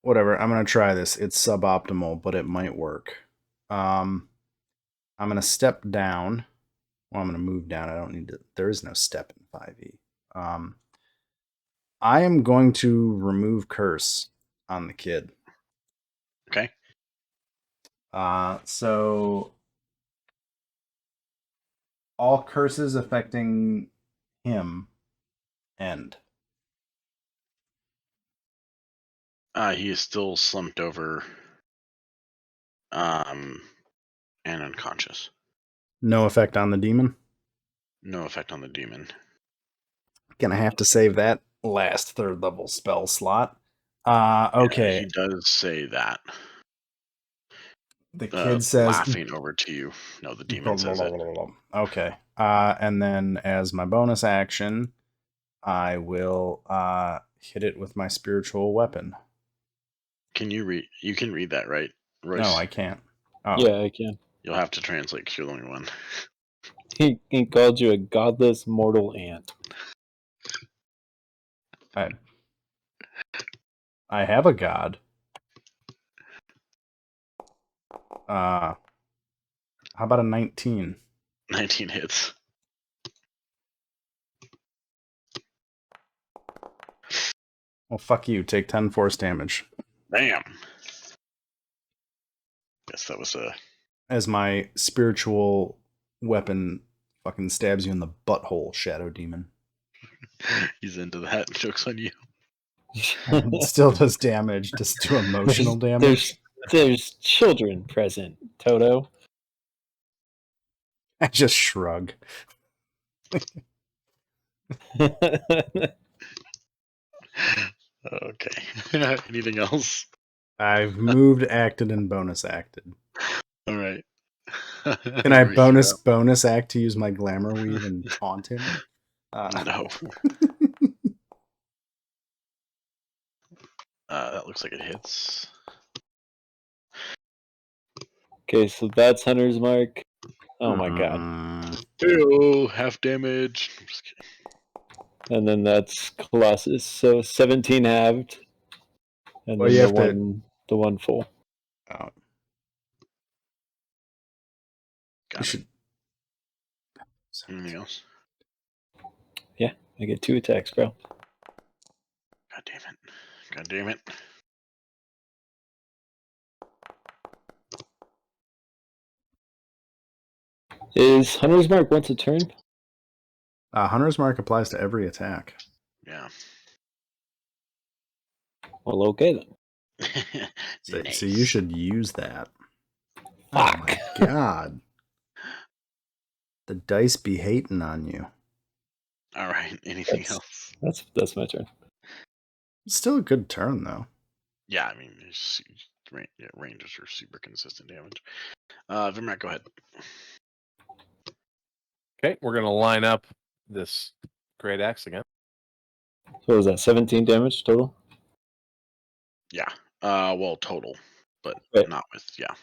Whatever, I'm gonna try this. It's suboptimal, but it might work. I'm gonna step down. Well, I'm gonna move down. I don't need to. There is no step in 5e. I am going to remove curse on the kid. Okay. So all curses affecting him end. He is still slumped over. And unconscious. No effect on the demon. No effect on the demon. Gonna have to save that last 3rd level spell slot. Yeah, Okay. he does say that. The kid says, laughing over to you. No, the demon says it. Okay. And then as my bonus action, I will hit it with my spiritual weapon. Can you read? You can read that, right, Royce? No, I can't. Oh. Yeah, I can. You'll have to translate because you're the only one. He called you a godless mortal ant. I have a god. How about a 19? 19 hits. Well, fuck you. Take 10 force damage. Bam. Guess that was a. As my spiritual weapon fucking stabs you in the butthole, Shadow Demon. He's into that. Joke's on you. It still does damage. Does it do emotional damage? There's children present, Toto. I just shrug. Okay. Anything else? I've moved, acted, and bonus acted. All right. Can I bonus act to use my glamour weave and taunt him? No. That looks like it hits. Okay, so that's Hunter's Mark. Oh my god. Ew, half damage. I'm just kidding. And then that's Colossus. So 17 halved. And Well, then you the have to- one full. Oh, Got you it. should. Anything else? Yeah, I get 2 attacks, bro. God damn it. God damn it. Is Hunter's Mark once a turn? Hunter's Mark applies to every attack. Yeah. Well, okay then. So, Nice. so you should use that. Fuck. Oh my god. The dice be hating on you. All right. Anything That's- else? That's my turn. It's still a good turn, though. Yeah, I mean, ranges are super consistent damage. Vimrak, go ahead. Okay, we're gonna line up this great axe again. So what was that 17 damage total? Yeah. Well, total, but Right. not with, yeah.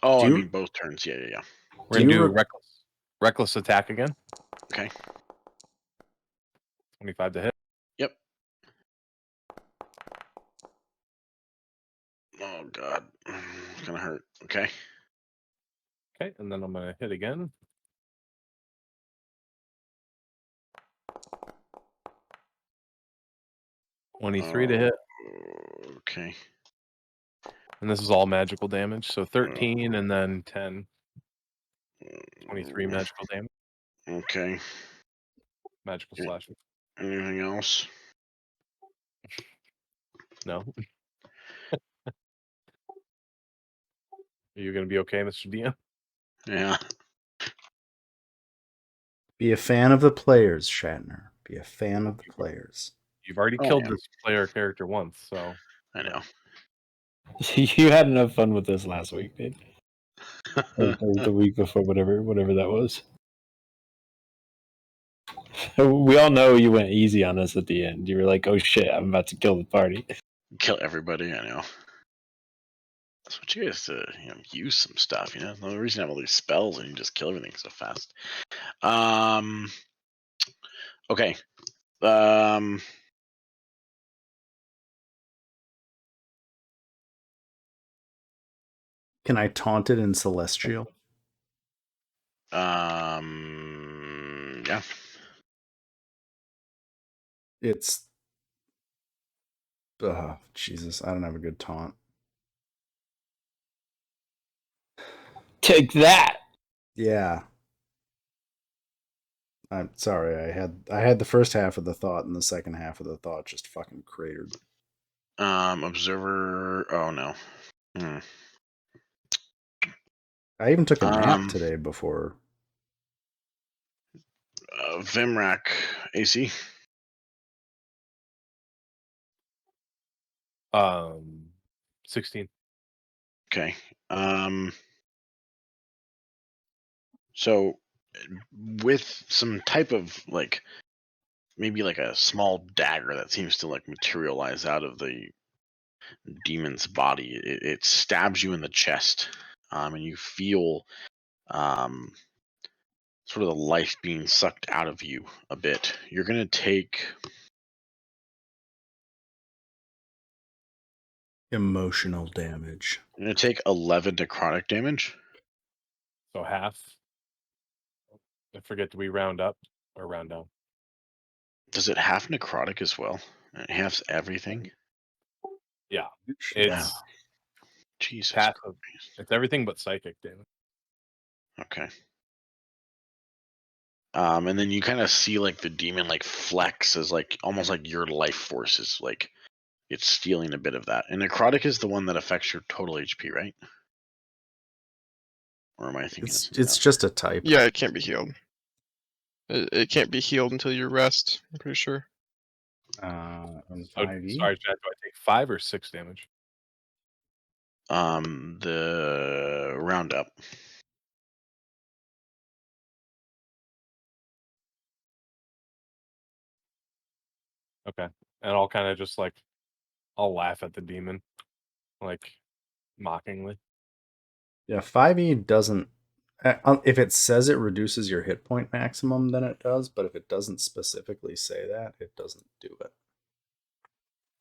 Oh, Do I you- mean, both turns. Yeah. We're Do gonna you do rec- reckless attack again. Okay. 25 to hit. Yep. Oh, God. It's gonna hurt. Okay. Okay, and then I'm gonna hit again. $23 to hit, Okay. and this is all magical damage. So 13 and then 10. 23 magical damage. Okay. Magical Yeah. slashing. Anything else? No. Are you gonna be okay, Mr. DM? Yeah. Be a fan of the players, Shatner. Be a fan of the players. You've already Oh, killed yeah. this player character once, so I know. You had enough fun with this last week, dude. Or the week before, whatever that was. We all know you went easy on us at the end. You were like, "Oh shit, I'm about to kill the party." Kill everybody. I know. That's what you guys to use some stuff. The only reason I have all these spells and you just kill everything so fast. Okay. Can I taunt it in Celestial? Yeah. It's. Jesus, I don't have a good taunt. Take that. Yeah. I'm sorry. I had the first half of the thought, and the second half of the thought just fucking cratered. Observer. Oh no. I even took a nap today before. Vimrak AC. 16. Okay. So with some type of maybe a small dagger that seems to materialize out of the demon's body, it stabs you in the chest, and you feel sort of the life being sucked out of you a bit. You're gonna take Emotional damage. 11 necrotic damage. So half. I forget, do we round up or round down? Does it have necrotic as well? It has everything. Yeah. Yeah. It's Jesus. passive. Christ. It's everything but psychic damage. Okay. And then you kind of see the demon flex as almost like your life force is it's stealing a bit of that. And necrotic is the one that affects your total HP, right? Or am I thinking It's just a type. Yeah, it can't be healed. It can't be healed until you rest. I'm pretty sure. In So, 5e? sorry, Chad, do I take 5 or 6 damage? The roundup. Okay. And I'll kind of just I'll laugh at the demon. mockingly. Yeah, 5e doesn't. If it says it reduces your hit point maximum, then it does. But if it doesn't specifically say that, it doesn't do it.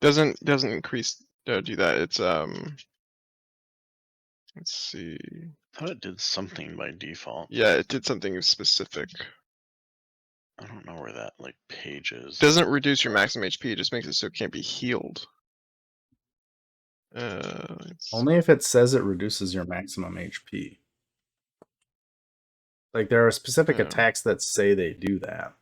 Doesn't increase do that. It's let's see. I thought it did something by default. Yeah, it did something specific. I don't know where that like page is. Doesn't reduce your maximum HP, it just makes it so it can't be healed. Only if it says it reduces your maximum HP. Like there are specific Yeah. attacks that say they do that.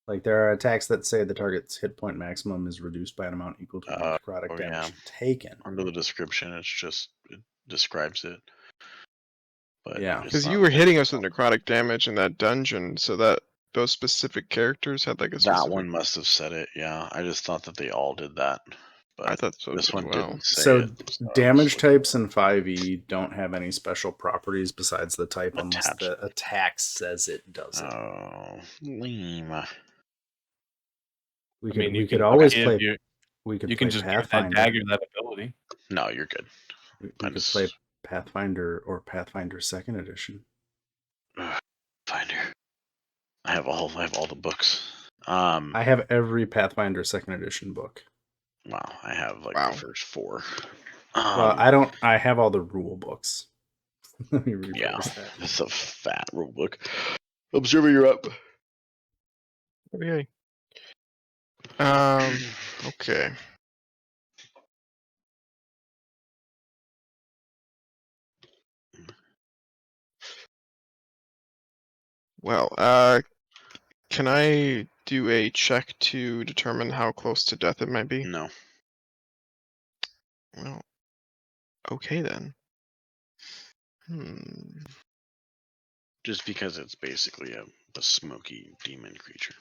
Like there are attacks that say the target's hit point maximum is reduced by an amount equal to the necrotic damage taken. Under the description, it describes it. But yeah, because you were hitting us with necrotic damage in that dungeon, so that those specific characters had like a specific... That one must have said it. Yeah, I just thought that they all did that. But I thought so this as one well. didn't say so it. So damage types in 5e don't have any special properties besides the type unless Attached. the attack says it does it. Oh, lame. We could always play. We could You play can just give that Pathfinder. dagger that ability. No, you're good. We could play Pathfinder or Pathfinder 2nd Edition. Finder. I have all the books. I have every Pathfinder 2nd Edition book. Wow, I have like the first 4. Well, I don't. I have all the rule books. Let me rephrase that. It's a fat rule book. Observer, you're up. Okay. Okay. Well, can I do a check to determine how close to death it might be? No. Well, okay then. Just because it's basically a smoky demon creature.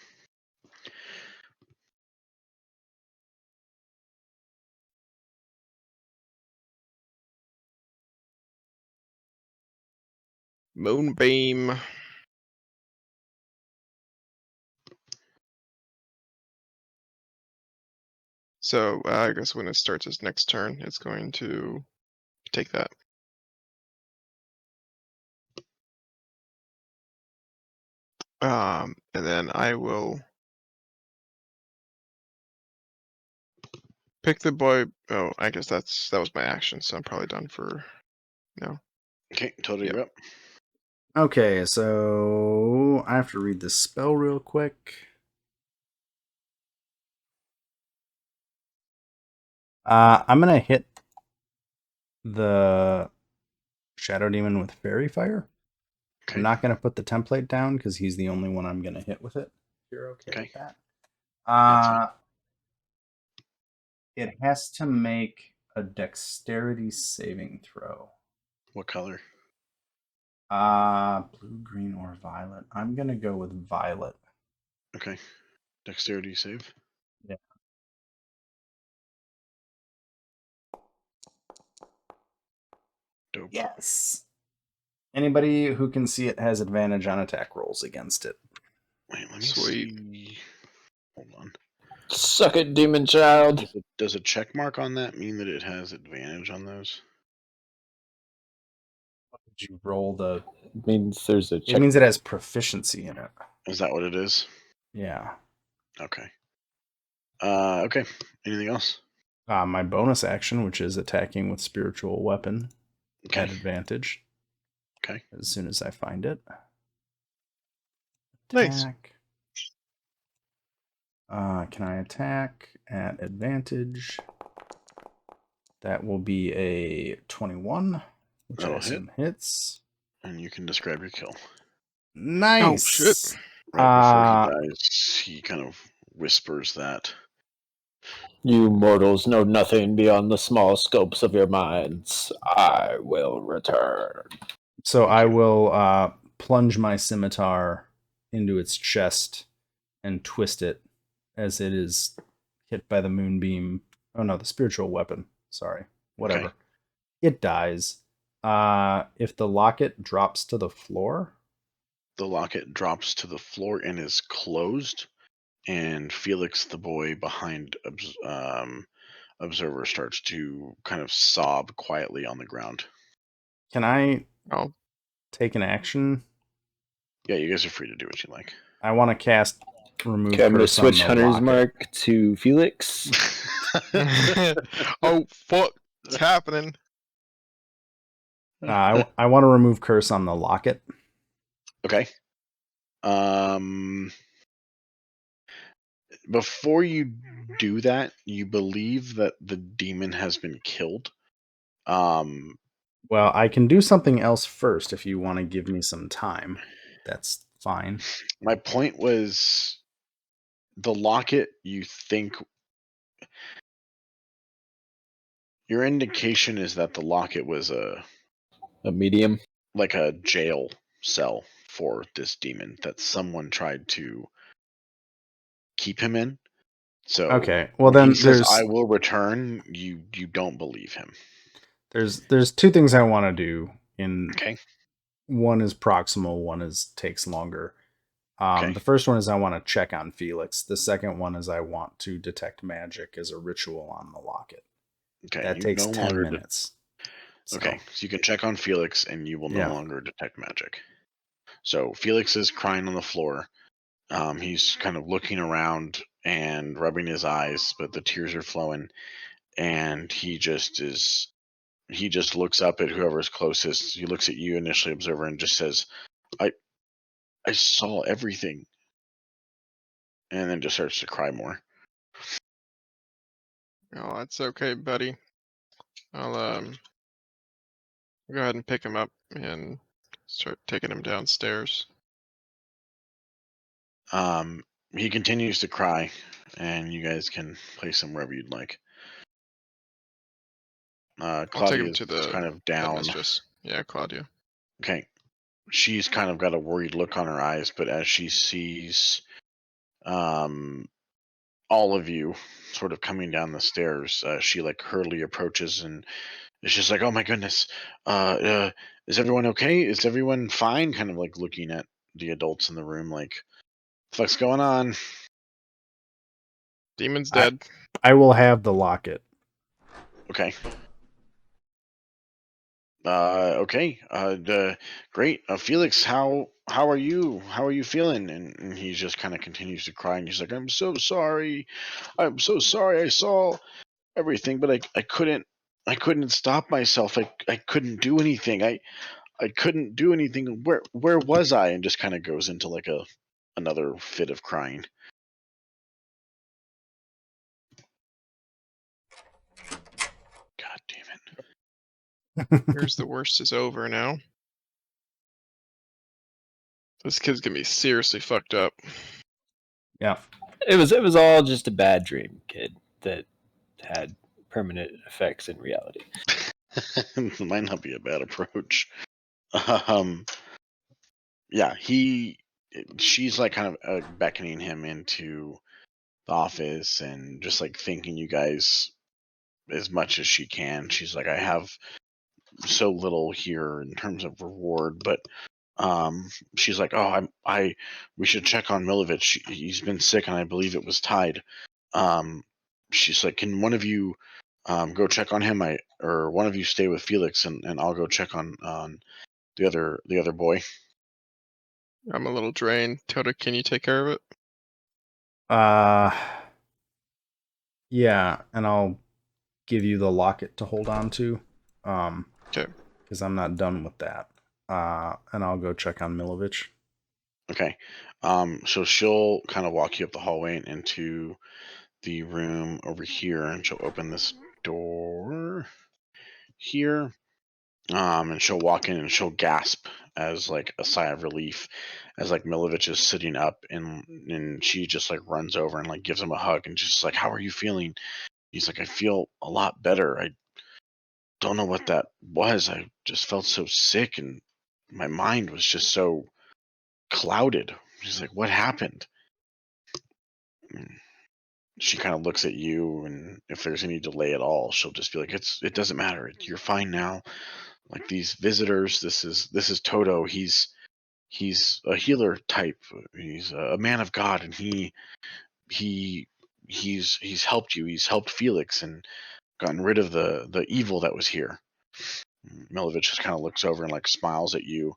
Moonbeam. So I guess when it starts its next turn, it's going to take that. And then I will pick the boy. Oh, I guess that was my action, so I'm probably done for now. Okay, totally you're up. Okay, so I have to read this spell real quick. I'm gonna hit the Shadow Demon with Fairy Fire. Okay. I'm not gonna put the template down because he's the only one I'm gonna hit with it. You're okay with that? It has to make a dexterity saving throw. What color? Blue, green, or violet. I'm gonna go with violet. Okay. Dexterity save. Yeah. Dope. Yes. Anybody who can see it has advantage on attack rolls against it. Wait, let me Sweet. see. Hold on. Suck it, demon child. Does a check mark on that mean that it has advantage on those? Did you roll the? It means there's a check. It means it has proficiency in it. Is that what it is? Yeah. Okay. Okay. Anything else? My bonus action, which is attacking with spiritual weapon, Okay. at advantage. Okay. As soon as I find it. Nice. Attack. Can I attack at advantage? That will be a 21, which That'll I assume hits. And you can describe your kill. Nice. Oh, shit. Right before he dies, he kind of whispers that. You mortals know nothing beyond the small scopes of your minds. I will return. So I will plunge my scimitar into its chest and twist it as it is hit by the moonbeam. Oh no, the spiritual weapon. Sorry. Whatever. Okay. It dies. If the locket drops to the floor. The locket drops to the floor and is closed. And Felix, the boy behind observer starts to kind of sob quietly on the ground. Can I Oh, take an action? Yeah, you guys are free to do what you like. I want to cast remove Okay, I'm going to curse on switch the Hunter's locket. Mark to Felix. oh fuck! It's happening. I want to remove curse on the locket. Okay. Before you do that, you believe that the demon has been killed. Well, I can do something else first if you want to give me some time. That's fine. My point was the locket, you think your indication is that the locket was A medium. like a jail cell for this demon that someone tried to keep him in. So Okay. Well, when he then says there's I will return, you don't believe him. there's two things I want to do. In Okay. one is proximal, one is takes longer. Okay. The first one is I want to check on Felix. The second one is I want to detect magic as a ritual on the locket. Okay. That You takes no 10 longer minutes. Okay. So you can check on Felix and you will no Yeah. longer detect magic. So Felix is crying on the floor. He's kind of looking around and rubbing his eyes, but the tears are flowing. And he just looks up at whoever's closest. He looks at you, initially observer, and just says, I saw everything. And then just starts to cry more. Oh, that's okay, buddy. I'll go ahead and pick him up and start taking him downstairs. He continues to cry, and you guys can place him wherever you'd like. I'll take him Claudia's to the kind of down. headmistress. Yeah, Claudia. Okay. She's kind of got a worried look on her eyes, but as she sees all of you sort of coming down the stairs, she like hurriedly approaches and it's just like, oh my goodness, is everyone okay? Is everyone fine? Kind of like looking at the adults in the room like, what the fuck's going on? Demon's dead. I will have the locket. Okay. Okay. Great. Felix, how are you? How are you feeling? And he just kind of continues to cry, and he's like, I'm so sorry. I'm so sorry. I saw everything, but I couldn't stop myself. I couldn't do anything. I couldn't do anything. Where was I? And just kind of goes into like another fit of crying. God damn it. Here's the worst is over now. This kid's gonna be seriously fucked up. Yeah. It was all just a bad dream, kid, that had permanent effects in reality. Might not be a bad approach. Yeah, she's like kind of beckoning him into the office and just like thanking you guys as much as she can. She's like, I have so little here in terms of reward, but she's like, oh, we should check on Milovich. He's been sick, and I believe it was tied. She's like, can one of you go check on him? Or one of you stay with Felix, and I'll go check on the other boy. I'm a little drained. Toto, can you take care of it? Yeah, and I'll give you the locket to hold on to. Okay. Because I'm not done with that. And I'll go check on Milovich. Okay. So she'll kind of walk you up the hallway and into the room over here, and she'll open this door here. And she'll walk in and she'll gasp as like a sigh of relief as like Milovich is sitting up, and she just like runs over and like gives him a hug and just like, how are you feeling? He's like, I feel a lot better. I don't know what that was. I just felt so sick and my mind was just so clouded. She's like, what happened? And she kind of looks at you, and if there's any delay at all, she'll just be like, it doesn't matter. You're fine now. Like these visitors, this is Toto. He's a healer type. He's a man of God, and he's helped you. He's helped Felix, and gotten rid of the evil that was here. Milovich just kind of looks over and like smiles at you,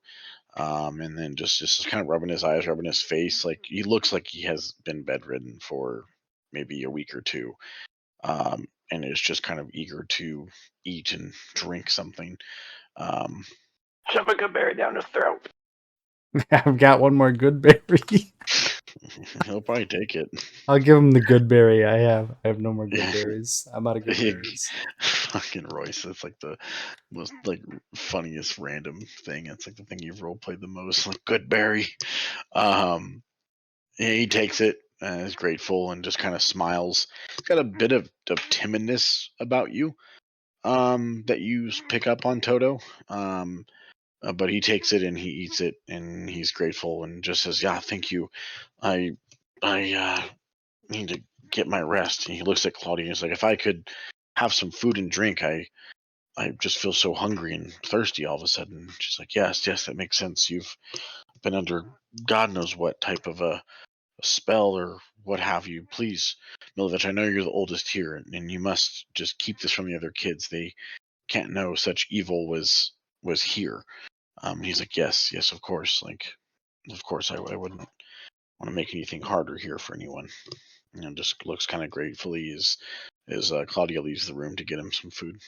and then just kind of rubbing his eyes, rubbing his face. Like he looks like he has been bedridden for maybe a week or two, and is just kind of eager to eat and drink something. Shove a good berry down his throat. I've got one more good berry. He'll probably take it. I'll give him the good berry I have. I have no more good berries. I'm out of good Yeah. berries. Fucking Royce, that's like the most like funniest random thing. It's like the thing you've role played the most. Like good berry. He takes it and is grateful and just kind of smiles. He's got a bit of timidness about you, that you pick up on Toto. But he takes it and he eats it and he's grateful and just says, "Yeah, thank you. I need to get my rest." And he looks at Claudia and he's like, "If I could have some food and drink, I just feel so hungry and thirsty all of a sudden." She's like, "Yes, that makes sense. You've been under God knows what type of a spell or what have you. Please, Milovich, I know you're the oldest here, and you must just keep this from the other kids. They can't know such evil was here." And he's like, yes, of course. Like, of course, I wouldn't want to make anything harder here for anyone. And just looks kind of gratefully as Claudia leaves the room to get him some food.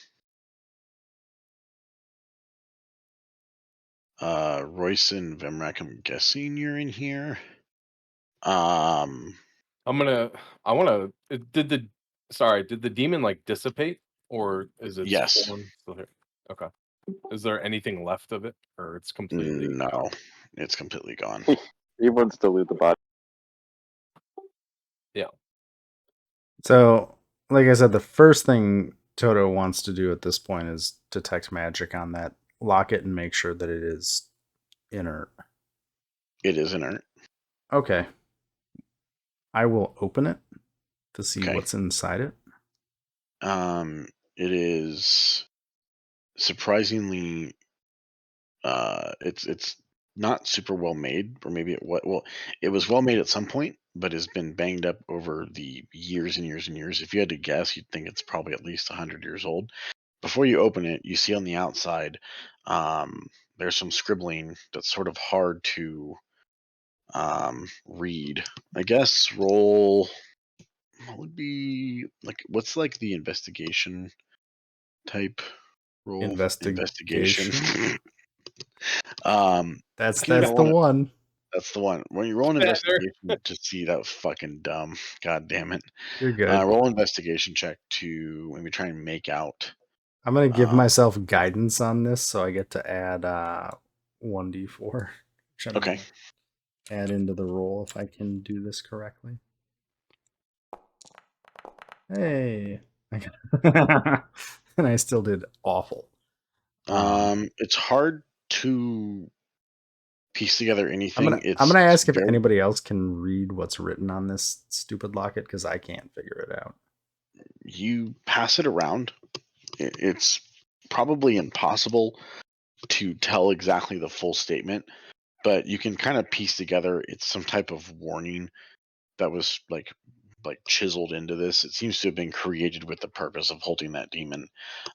Royce and Vemrak, I'm guessing you're in here. I want to. Did the demon like dissipate, or is its Yes. form still here? Okay. Is there anything left of it, or it's completely? No, it's completely gone. He wants to loot the body. So, like I said, the first thing Toto wants to do at this point is detect magic on that locket and make sure that it is inert. It is inert. Okay. I will open it to see Okay. what's inside it. It is surprisingly, it's not super well made, or maybe it was well made at some point, but has been banged up over the years and years and years. If you had to guess, you'd think it's probably at least 100 years old. Before you open it, you see on the outside, there's some scribbling that's sort of hard to read. I guess roll. What would be like? What's like the investigation type roll? Investigation? That's Can you the roll one. That's the one. When you roll an Better. investigation to see that was fucking dumb. God damn it. You're good. Roll an investigation check to maybe try and make out. I'm going to give myself guidance on this, so I get to add 1d4. Which I'm Okay. gonna add into the roll if I can do this correctly. Hey. And I still did awful. It's hard to piece together anything. I'm gonna ask if anybody else can read what's written on this stupid locket, because I can't figure it out. You pass it around. It's probably impossible to tell exactly the full statement, but you can kind of piece together it's some type of warning that was like chiseled into this. It seems to have been created with the purpose of holding that demon,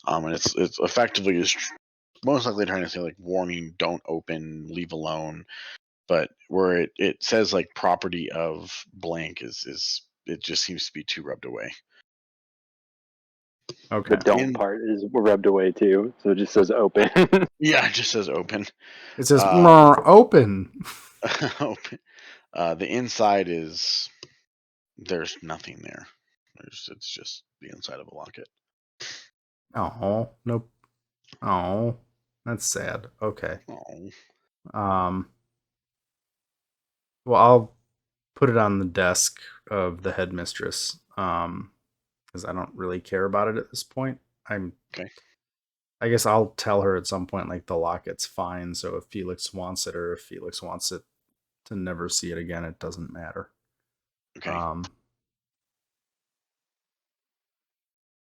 and it's effectively is most likely trying to say like warning, don't open, leave alone. But where it says like property of blank is it just seems to be too rubbed away. Okay. The don't part is rubbed away too, so it just says open. Yeah, it just says open. It says open. Open. The inside is there's nothing there. It's just the inside of a locket. Oh, nope. Oh, that's sad. Okay. Oh. Well, I'll put it on the desk of the headmistress, because I don't really care about it at this point. Okay. I guess I'll tell her at some point, like, the locket's fine, so if Felix wants it, or if Felix wants it to never see it again, it doesn't matter. Okay.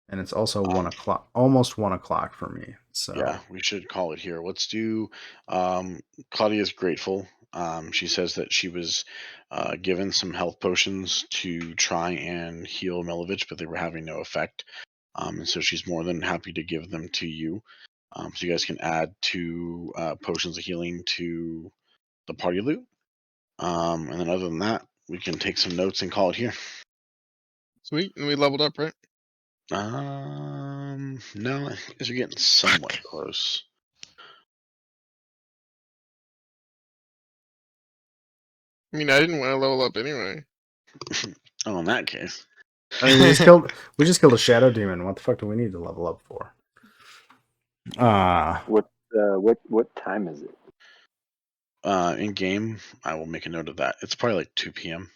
And it's also 1 o'clock, almost 1 o'clock for me. So yeah, we should call it here. Let's do. Claudia's grateful. She says that she was given some health potions to try and heal Milovich, but they were having no effect. And so she's more than happy to give them to you. So you guys can add 2 potions of healing to the party loot. And then other than that, we can take some notes and call it here. Sweet, and we leveled up, right? No, I guess you're getting somewhat close. I mean, I didn't want to level up anyway. Oh, in that case. I mean, we just killed a shadow demon. What the fuck do we need to level up for? What time is it? In game, I will make a note of that. It's probably like 2 p.m.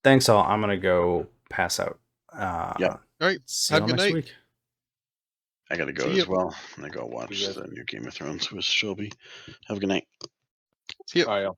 Thanks all. I'm gonna go pass out. Yep. All right. See Have you a good next night. week. I gotta go See as ya. well. I gotta go watch See ya. the new Game of Thrones with Shelby. Have a good night. See ya. All right, y'all.